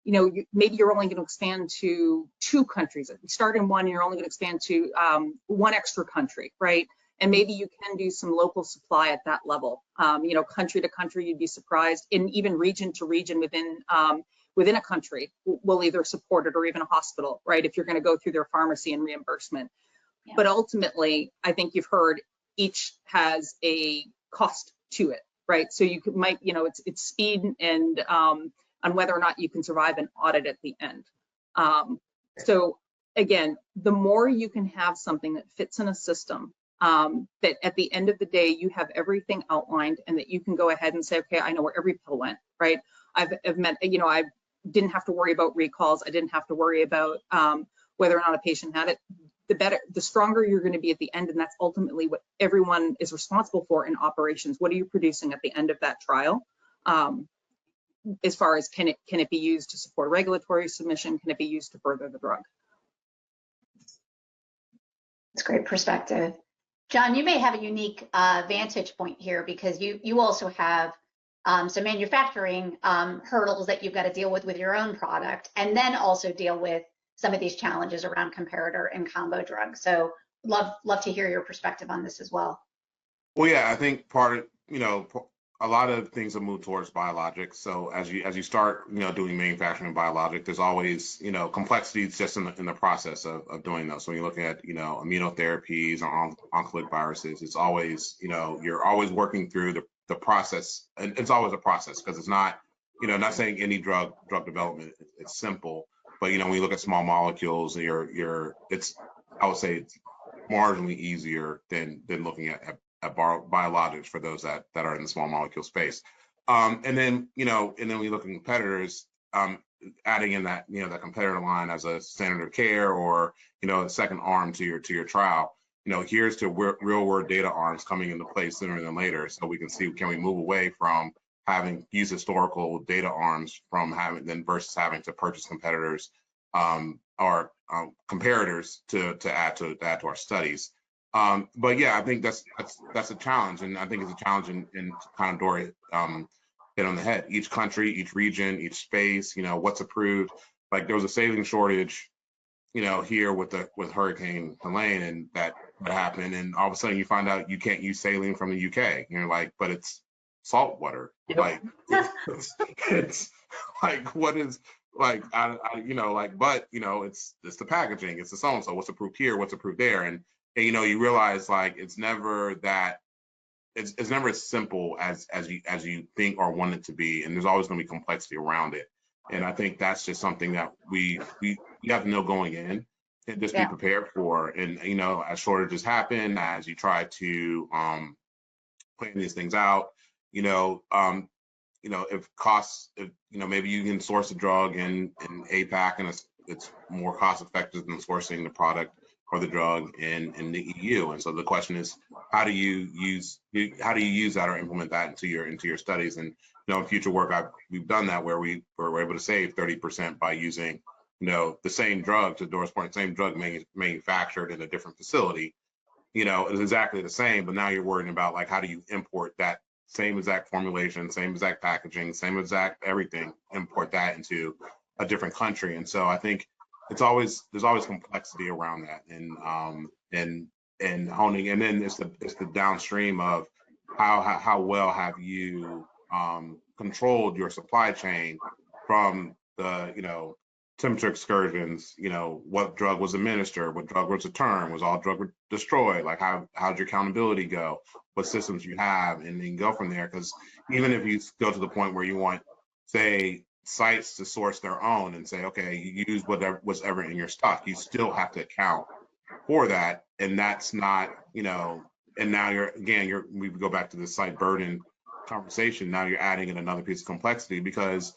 E: maybe you're only going to expand to 2 countries. If you start in one, you're only going to expand to 1 extra country, right? And maybe you can do some local supply at that level. Country to country, you'd be surprised. And even region to region within a country will either support it, or even a hospital, right? If you're going to go through their pharmacy and reimbursement. Yeah. But ultimately, I think you've heard each has a cost to it, right? So you might, it's speed and on whether or not you can survive an audit at the end. So again, the more you can have something that fits in a system, that at the end of the day, you have everything outlined, and that you can go ahead and say, okay, I know where every pill went, right? I didn't have to worry about recalls. I didn't have to worry about whether or not a patient had it. The stronger you're going to be at the end, and that's ultimately what everyone is responsible for in operations. What are you producing at the end of that trial? As far as can it be used to support regulatory submission? Can it be used to further the drug?
C: That's great perspective. John, you may have a unique vantage point here, because you also have So manufacturing hurdles that you've got to deal with your own product, and then also deal with some of these challenges around comparator and combo drugs. So love to hear your perspective on this as well.
D: Well, yeah, I think part of, a lot of things have moved towards biologics. So as you start, doing manufacturing of biologic, there's always, complexities just in the process of doing those. So when you look at, immunotherapies or oncolytic viruses, it's always, you're always working through the process, and it's always a process because it's not, not saying any drug development, it's simple, but when you look at small molecules, it's, I would say it's marginally easier than looking at biologics for those that are in the small molecule space. And then when you look at competitors, adding in that, that competitor line as a standard of care or, a second arm to your trial, here's to real world data arms coming into place sooner than later. So we can see, can we move away from having use historical data arms versus having to purchase competitors or comparators to add to our studies. But yeah, I think that's a challenge, and I think it's a challenge in kind of Dory hit on the head. Each country, each region, each space, what's approved. Like there was a saline shortage, here with Hurricane Helene, and that happened, and all of a sudden you find out you can't use saline from the UK. And you're like, but it's salt water. Yep. Like it's like what is like but it's the packaging, it's the so and so, what's approved here, what's approved there, and you realize like it's never that it's never as simple as you think or want it to be, and there's always going to be complexity around it. And I think that's just something that we have to know going in and just be prepared for. And as shortages happen, as you try to plan these things out, if costs, maybe you can source a drug in APAC and it's more cost effective than sourcing the product or the drug in the EU. And so the question is, how do you use that or implement that into your studies? And in future work, we've done that where we were able to save 30% by using the same drug, to Dora's point, same drug manufactured in a different facility. It's exactly the same, but now you're worrying about like how do you import that same exact formulation, same exact packaging, same exact everything, import that into a different country. And so I think there's always complexity around that, and honing, and then it's the downstream of how well have you controlled your supply chain from the temperature excursions, what drug was administered, what drug was returned, was all drug destroyed, like how'd your accountability go, what systems you have, and then go from there. Because even if you go to the point where you want, say, sites to source their own and say, okay, you use what's ever in your stock, you still have to account for that. And that's not, and now we go back to the site burden conversation. Now you're adding in another piece of complexity, because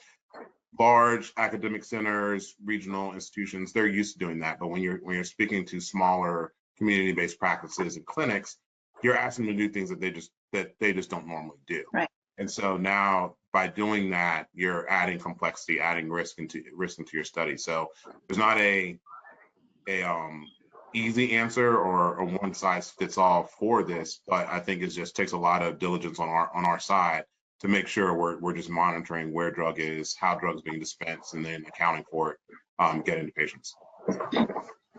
D: large academic centers, regional institutions, they're used to doing that. But when you're speaking to smaller community-based practices and clinics, you're asking them to do things that they just don't normally do.
C: Right.
D: And so now by doing that, you're adding complexity, adding risk into your study. So there's not a easy answer or a one size fits all for this, but I think it just takes a lot of diligence on our side to make sure we're just monitoring where drug is, how drug's being dispensed, and then accounting for it, getting to patients.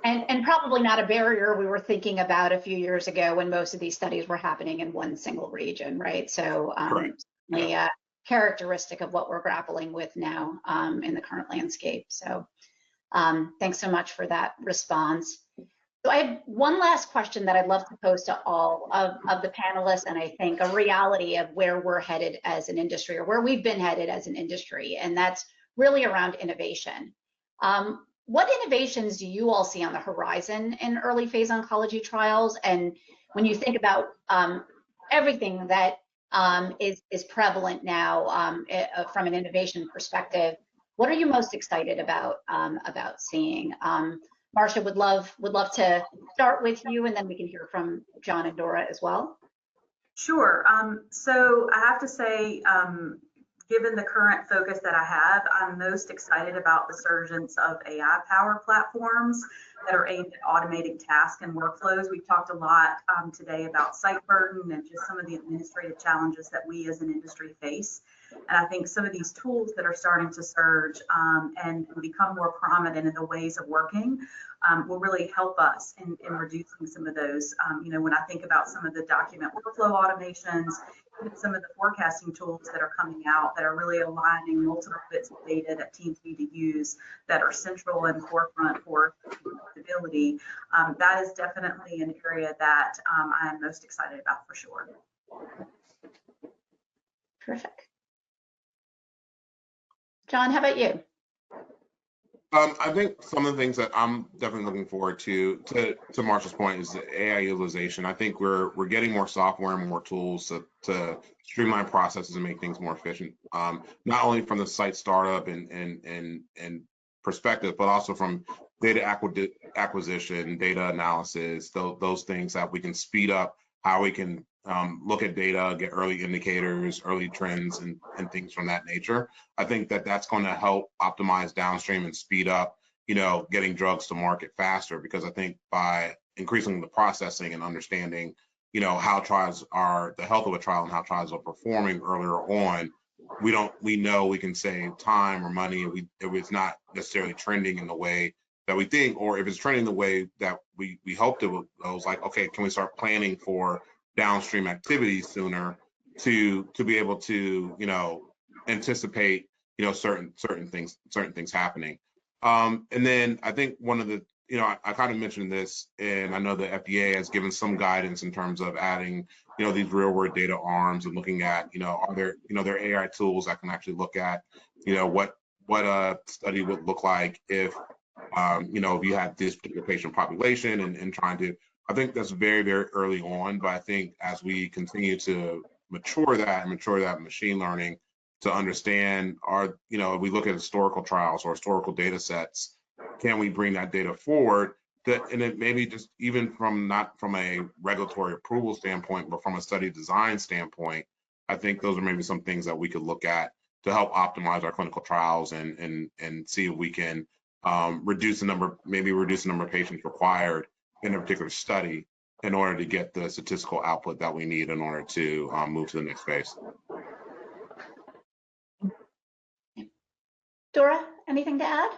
C: And probably not a barrier we were thinking about a few years ago when most of these studies were happening in one single region, right? So a characteristic of what we're grappling with now in the current landscape. So thanks so much for that response. So I have one last question that I'd love to pose to all of the panelists, and I think a reality of where we're headed as an industry, or where we've been headed as an industry, and that's really around innovation. What innovations do you all see on the horizon in early phase oncology trials? And when you think about everything that is prevalent now from an innovation perspective, what are you most excited about seeing? Marcia, would love to start with you, and then we can hear from John and Dora as well.
F: Sure. So I have to say, given the current focus that I have, I'm most excited about the surgence of AI-powered platforms that are aimed at automating tasks and workflows. We've talked a lot today about site burden and just some of the administrative challenges that we as an industry face. And I think some of these tools that are starting to surge and become more prominent in the ways of working will really help us in reducing some of those. When I think about some of the document workflow automations, even some of the forecasting tools that are coming out that are really aligning multiple bits of data that teams need to use that are central and forefront for stability, that is definitely an area that I am most excited about for sure.
C: Terrific. John, how about you?
D: I think some of the things that I'm definitely looking forward to Marsha's point, is the AI utilization. I think we're getting more software and more tools to streamline processes and make things more efficient. Not only from the site startup and perspective, but also from data acquisition, data analysis, those things that we can speed up how we can look at data, get early indicators, early trends, and things from that nature. I think that's going to help optimize downstream and speed up, getting drugs to market faster, because I think by increasing the processing and understanding, how trials are, the health of a trial and how trials are performing earlier on, we know we can save time or money if it's not necessarily trending in the way that we think, or if it's trending the way that we hoped it was. I was like, okay, can we start planning for downstream activities sooner to be able to anticipate certain things happening. And then I think one of the I kind of mentioned this, and I know the FDA has given some guidance in terms of adding these real world data arms and looking at are there AI tools that can actually look at what a study would look like if if you had this particular patient population and trying to. I think that's very, very early on, but I think as we continue to mature that machine learning to understand if we look at historical trials or historical data sets, can we bring that data forward? And it maybe just even not from a regulatory approval standpoint, but from a study design standpoint, I think those are maybe some things that we could look at to help optimize our clinical trials and see if we can reduce the number of patients required in a particular study in order to get the statistical output that we need in order to move to the next phase.
C: Dora, anything to add?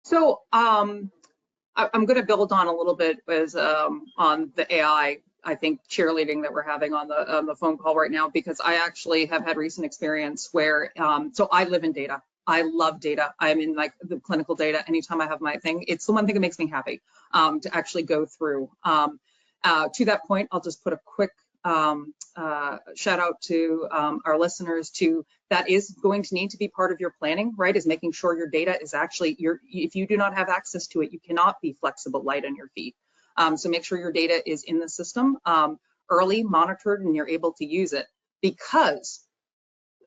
E: So I'm going to build on a little bit on the AI, I think, cheerleading that we're having on the phone call right now, because I actually have had recent experience where, so I live in data. I love data. I'm in like the clinical data. Anytime I have my thing, it's the one thing that makes me happy to actually go through. To that point, I'll just put a quick shout out to our listeners that is going to need to be part of your planning, right? Is making sure your data is actually if you do not have access to it, you cannot be flexible, light on your feet. So make sure your data is in the system early, monitored, and you're able to use it, because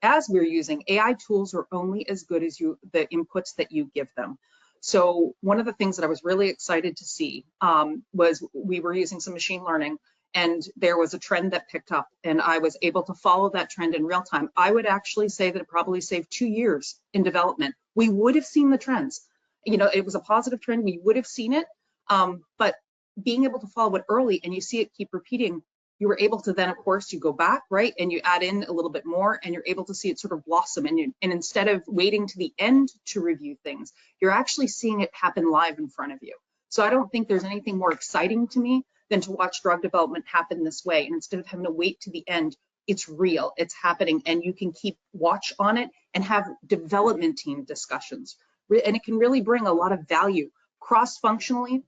E: as we're using AI tools are only as good as the inputs that you give them. So one of the things that I was really excited to see was we were using some machine learning, and there was a trend that picked up, and I was able to follow that trend in real time. I would actually say that it probably saved 2 years in development. We would have seen the trends. It was a positive trend. We would have seen it, but being able to follow it early and you see it keep repeating, you were able to then, of course, you go back, right, and you add in a little bit more, and you're able to see it sort of blossom. And instead of waiting to the end to review things, you're actually seeing it happen live in front of you. So I don't think there's anything more exciting to me than to watch drug development happen this way. And instead of having to wait to the end, it's real, it's happening, and you can keep watch on it and have development team discussions. And it can really bring a lot of value cross-functionally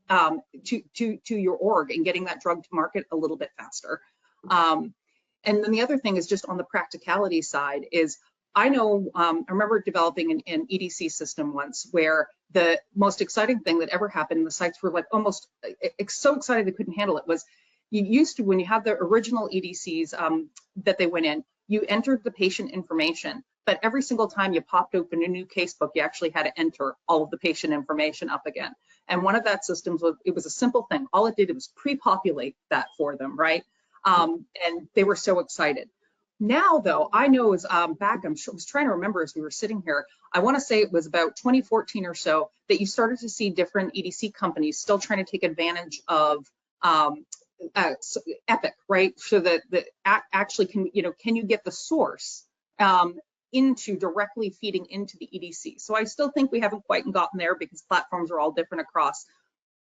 E: to your org and getting that drug to market a little bit faster. And then the other thing is just on the practicality side is, I know, I remember developing an EDC system once where the most exciting thing that ever happened, the sites were like almost so excited they couldn't handle it, was you used to, when you have the original EDCs that they went in, you entered the patient information, but every single time you popped open a new casebook, you actually had to enter all of the patient information up again. And one of that systems was, it was a simple thing. All it did was pre-populate that for them, right? And they were so excited. Now, though, I know is back, I was trying to remember as we were sitting here, I want to say it was about 2014 or so that you started to see different EDC companies still trying to take advantage of Epic, right? So that actually can you get the source directly feeding into the EDC. So I still think we haven't quite gotten there because platforms are all different across.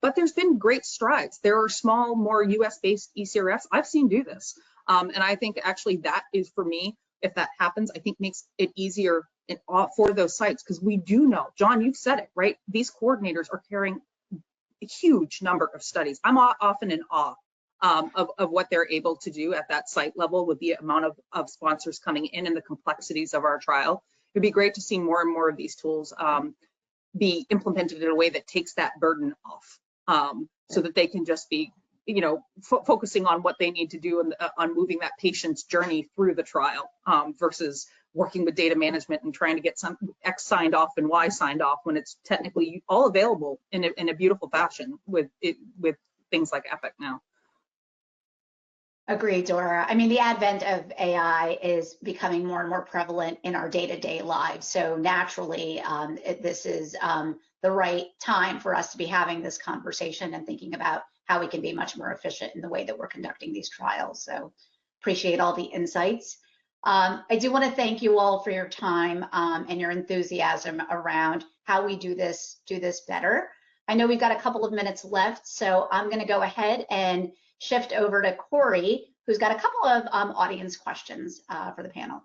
E: But there's been great strides. There are small, more US-based ECRFs I've seen do this. And I think actually that is, for me, if that happens, I think makes it easier for those sites, because we do know, John, you've said it, right? These coordinators are carrying a huge number of studies. I'm often in awe of what they're able to do at that site level with the amount of sponsors coming in and the complexities of our trial. It'd be great to see more and more of these tools be implemented in a way that takes that burden off, so that they can just be, you know, focusing on what they need to do on moving that patient's journey through the trial, versus working with data management and trying to get some X signed off and Y signed off when it's technically all available in a beautiful fashion with things like Epic now.
C: Agreed, Dora. I mean, the advent of AI is becoming more and more prevalent in our day-to-day lives. So naturally, this is the right time for us to be having this conversation and thinking about how we can be much more efficient in the way that we're conducting these trials. So appreciate all the insights. I do want to thank you all for your time and your enthusiasm around how we do this better. I know we've got a couple of minutes left, so I'm going to go ahead and shift over to Corey, who's got a couple of audience questions for the panel.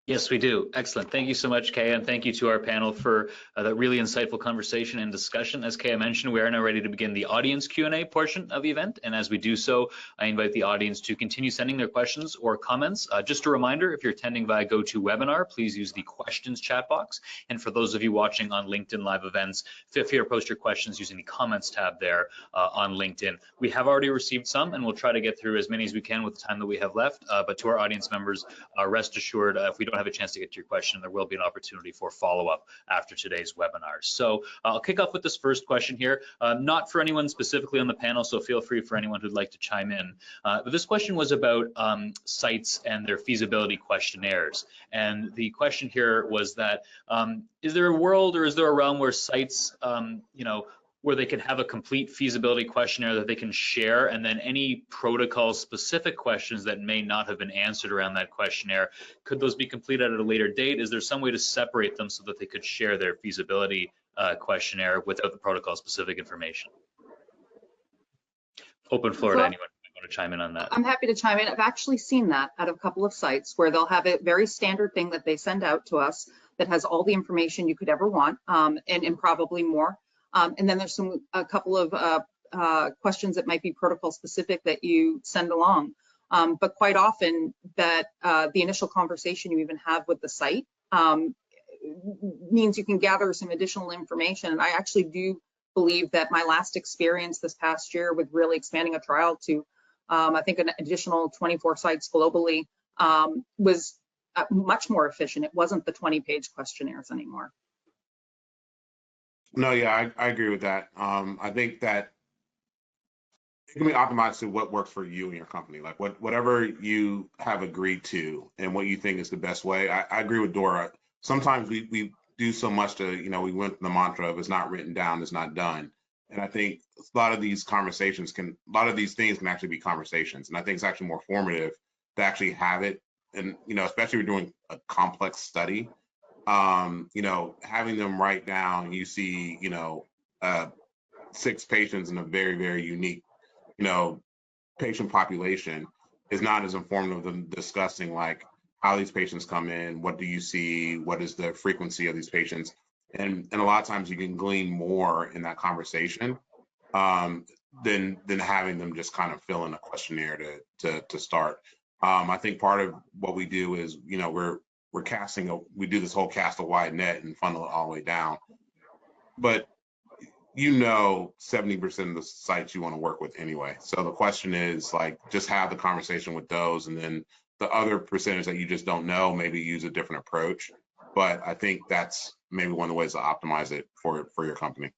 A: Yes, we do. Excellent. Thank you so much, Kaya, and thank you to our panel for that really insightful conversation and discussion. As Kaya mentioned, we are now ready to begin the audience Q&A portion of the event, and as we do so, I invite the audience to continue sending their questions or comments. Just a reminder, if you're attending via GoToWebinar, please use the questions chat box, and for those of you watching on LinkedIn Live events, feel free to post your questions using the comments tab there on LinkedIn. We have already received some, and we'll try to get through as many as we can with the time that we have left, but to our audience members, rest assured, if we don't have a chance to get to your question, there will be an opportunity for follow-up after today's webinar. So I'll kick off with this first question here, not for anyone specifically on the panel, so feel free for anyone who'd like to chime in. But this question was about sites and their feasibility questionnaires. And the question here was that, is there a world or is there a realm where sites, you know, where they can have a complete feasibility questionnaire that they can share, and then any protocol specific questions that may not have been answered around that questionnaire, could those be completed at a later date? Is there some way to separate them so that they could share their feasibility questionnaire without the protocol specific information? Open floor to anyone who want to chime in on that.
E: I'm happy to chime in. I've actually seen that at a couple of sites where they'll have a very standard thing that they send out to us that has all the information you could ever want, and probably more. And then there's a couple of questions that might be protocol specific that you send along. But quite often that the initial conversation you even have with the site means you can gather some additional information. And I actually do believe that my last experience this past year with really expanding a trial to, I think, an additional 24 sites globally was much more efficient. It wasn't the 20-page questionnaires anymore.
D: No, yeah, I agree with that. I think that it can be optimized to what works for you and your company, like whatever you have agreed to and what you think is the best way. I agree with Dora. Sometimes we do so much to, you know, we went to the mantra of it's not written down, it's not done. And I think a lot of these things can actually be conversations. And I think it's actually more formative to actually have it. And, you know, especially if you're doing a complex study, you know, having them write down, you see, you know, 6 patients in a very, very unique, you know, patient population is not as informative than discussing like how these patients come in, what do you see, what is the frequency of these patients, and a lot of times you can glean more in that conversation than having them just kind of fill in a questionnaire to start. I think part of what we do is, you know, we do this whole cast a wide net and funnel it all the way down. But you know 70% of the sites you want to work with anyway. So the question is like, just have the conversation with those, and then the other percentage that you just don't know, maybe use a different approach. But I think that's maybe one of the ways to optimize it for your company.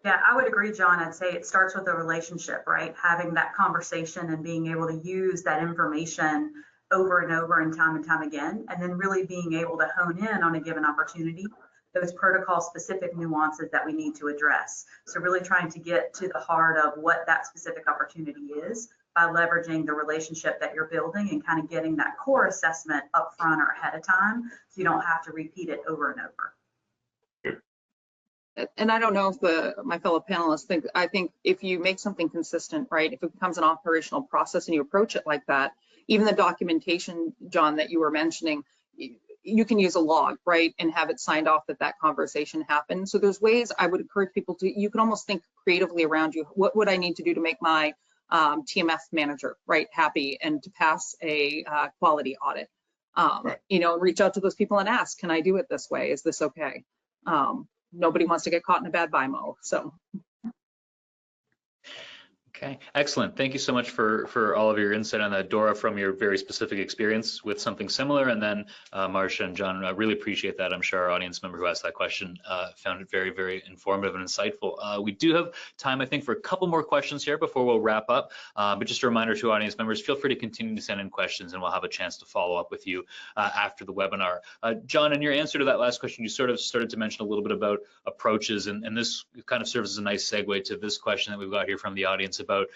F: Yeah, I would agree, John. I'd say it starts with the relationship, right? Having that conversation and being able to use that information over and over and time again, and then really being able to hone in on a given opportunity, those protocol specific nuances that we need to address. So really trying to get to the heart of what that specific opportunity is by leveraging the relationship that you're building and kind of getting that core assessment up front or ahead of time, so you don't have to repeat it over and over.
E: And I don't know if my fellow panelists think, I think if you make something consistent, right, if it becomes an operational process and you approach it like that, even the documentation, John, that you were mentioning, you can use a log, right, and have it signed off that that conversation happened. So there's ways I would encourage people to, you can almost think creatively around you. What would I need to do to make my TMF manager, right, happy and to pass a quality audit?
D: Right.
E: You know, reach out to those people and ask, can I do it this way? Is this okay? Nobody wants to get caught in a bad BIMO, so.
A: Okay, excellent. Thank you so much for all of your insight on that, Dora, from your very specific experience with something similar. And then Marcia and John, I really appreciate that. I'm sure our audience member who asked that question found it very, very informative and insightful. We do have time, I think, for a couple more questions here before we'll wrap up. But just a reminder to audience members, feel free to continue to send in questions and we'll have a chance to follow up with you after the webinar. John, in your answer to that last question, you sort of started to mention a little bit about approaches, and this kind of serves as a nice segue to this question that we've got here from the audience about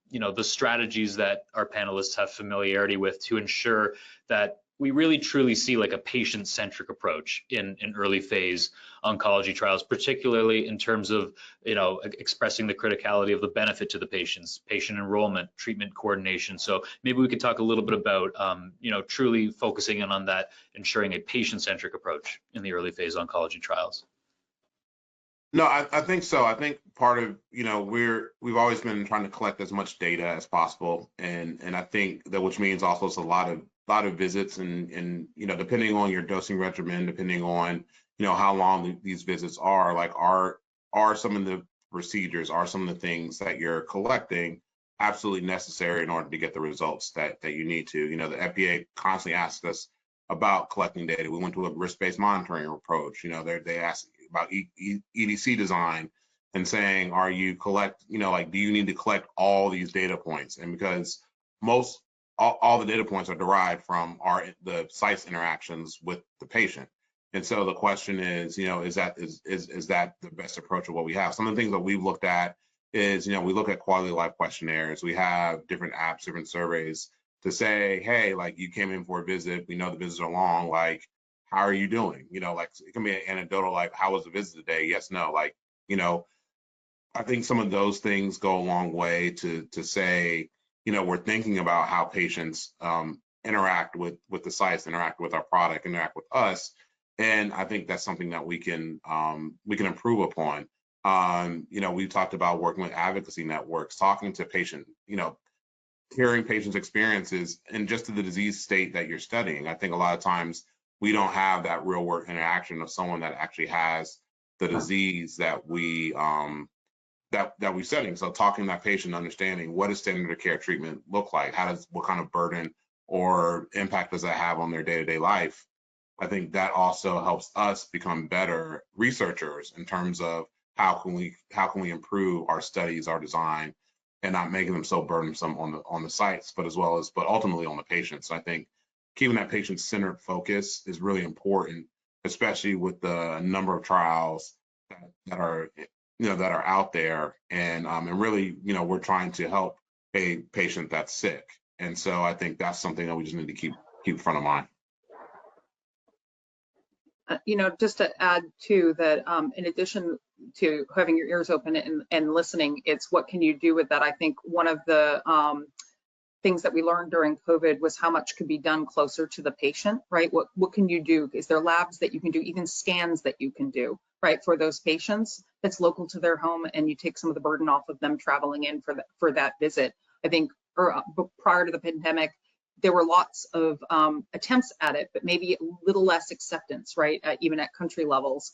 A: you know, the strategies that our panelists have familiarity with to ensure that we really truly see like a patient-centric approach in early phase oncology trials, particularly in terms of, you know, expressing the criticality of the benefit to the patients, patient enrollment, treatment coordination. So maybe we could talk a little bit about, you know, truly focusing in on that, ensuring a patient-centric approach in the early phase oncology trials.
D: No, I think so. I think part of, you know, we've always been trying to collect as much data as possible, and I think that, which means also it's a lot of visits, and you know, depending on your dosing regimen, depending on, you know, how long these visits are, like are some of the procedures, are some of the things that you're collecting absolutely necessary in order to get the results that you need to. You know, the FDA constantly asks us about collecting data. We went to a risk-based monitoring approach. You know, they ask about EDC design and saying, are you you know, like, do you need to collect all these data points? And because all the data points are derived from the site's interactions with the patient. And so the question is, you know, is that the best approach of what we have? Some of the things that we've looked at is, you know, we look at quality of life questionnaires. We have different apps, different surveys to say, hey, like, you came in for a visit, we know the visits are long, like, how are you doing? You know, like, it can be an anecdotal, like, how was the visit today? Yes, no, like, you know, I think some of those things go a long way to say, you know, we're thinking about how patients interact with the sites, interact with our product, interact with us. And I think that's something that we can improve upon. You know, we talked about working with advocacy networks, talking to patient, you know, hearing patients' experiences and just to the disease state that you're studying. I think a lot of times we don't have that real world interaction of someone that actually has the disease that we studying. So talking to that patient, understanding what does standard of care treatment look like? What kind of burden or impact does that have on their day-to-day life? I think that also helps us become better researchers in terms of how can we improve our studies, our design, and not making them so burdensome on the sites, but ultimately on the patients. I think keeping that patient-centered focus is really important, especially with the number of trials that are out there, and really, you know, we're trying to help a patient that's sick, and so I think that's something that we just need to keep front of mind.
E: You know, just to add to that, in addition to having your ears open and listening, it's what can you do with that? I think one of the things that we learned during COVID was how much could be done closer to the patient, right? What can you do? Is there labs that you can do, even scans that you can do, right, for those patients that's local to their home, and you take some of the burden off of them traveling in for that visit? I think prior to the pandemic, there were lots of attempts at it, but maybe a little less acceptance, right, even at country levels.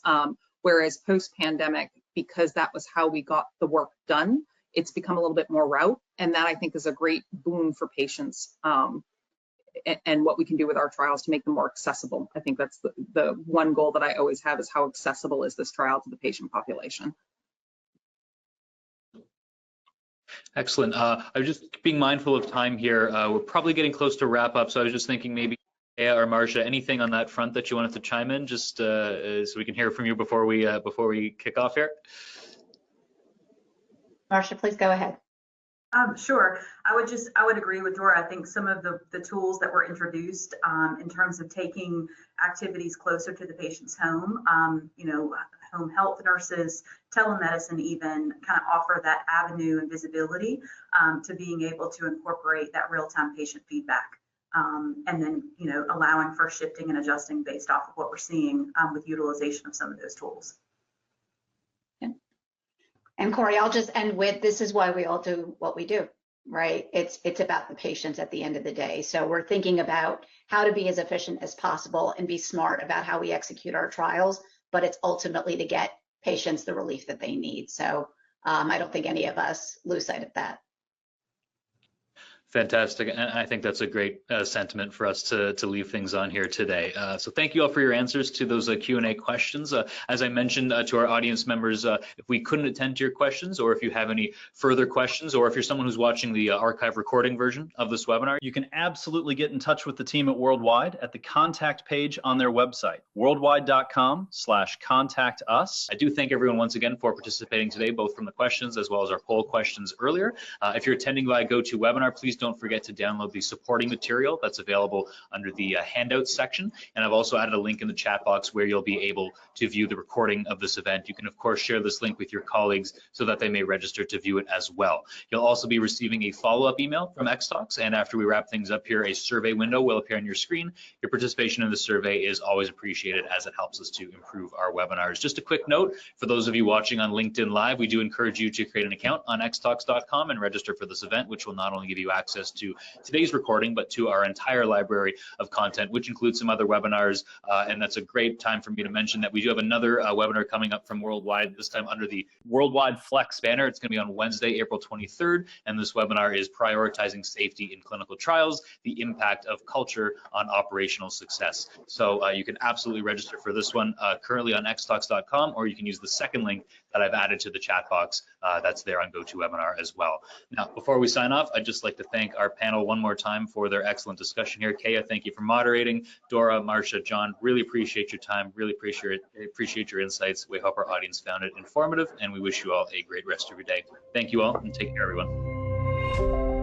E: Whereas post-pandemic, because that was how we got the work done, it's become a little bit more route, and that I think is a great boon for patients and what we can do with our trials to make them more accessible. I think that's the one goal that I always have, is how accessible is this trial to the patient population.
A: Excellent. I was just being mindful of time here. We're probably getting close to wrap up, so I was just thinking maybe Kea or Marcia, anything on that front that you wanted to chime in, just so we can hear from you before we kick off here?
C: Marcia, please go ahead.
F: Sure. I would agree with Dora. I think some of the tools that were introduced in terms of taking activities closer to the patient's home, home health nurses, telemedicine even kind of offer that avenue and visibility to being able to incorporate that real-time patient feedback. And then, allowing for shifting and adjusting based off of what we're seeing with utilization of some of those tools.
C: And Corey, I'll just end with, this is why we all do what we do, right? It's about the patients at the end of the day. So we're thinking about how to be as efficient as possible and be smart about how we execute our trials, but it's ultimately to get patients the relief that they need. So I don't think any of us lose sight of that.
A: Fantastic, and I think that's a great sentiment for us to leave things on here today. So thank you all for your answers to those Q&A questions. As I mentioned to our audience members, if we couldn't attend to your questions, or if you have any further questions, or if you're someone who's watching the archive recording version of this webinar,
B: you can absolutely get in touch with the team at Worldwide at the contact page on their website, worldwide.com/contact us.
A: I do thank everyone once again for participating today, both from the questions as well as our poll questions earlier. If you're attending via GoToWebinar, please don't forget to download the supporting material that's available under the handouts section. And I've also added a link in the chat box where you'll be able to view the recording of this event. You can, of course, share this link with your colleagues so that they may register to view it as well. You'll also be receiving a follow-up email from XTalks, and after we wrap things up here, a survey window will appear on your screen. Your participation in the survey is always appreciated as it helps us to improve our webinars. Just a quick note, for those of you watching on LinkedIn Live, we do encourage you to create an account on xtalks.com and register for this event, which will not only give you access to today's recording, but to our entire library of content, which includes some other webinars. And that's a great time for me to mention that we do have another webinar coming up from Worldwide, this time under the Worldwide Flex banner. It's going to be on Wednesday, April 23rd. And this webinar is Prioritizing Safety in Clinical Trials, the Impact of Culture on Operational Success. So you can absolutely register for this one currently on xtalks.com, or you can use the second link that I've added to the chat box that's there on GoToWebinar as well. Now, before we sign off, I'd just like to thank our panel one more time for their excellent discussion here. Kaya, thank you for moderating. Dora, Marcia, John, really appreciate your time, really appreciate your insights. We hope our audience found it informative, and we wish you all a great rest of your day. Thank you all, and take care, everyone.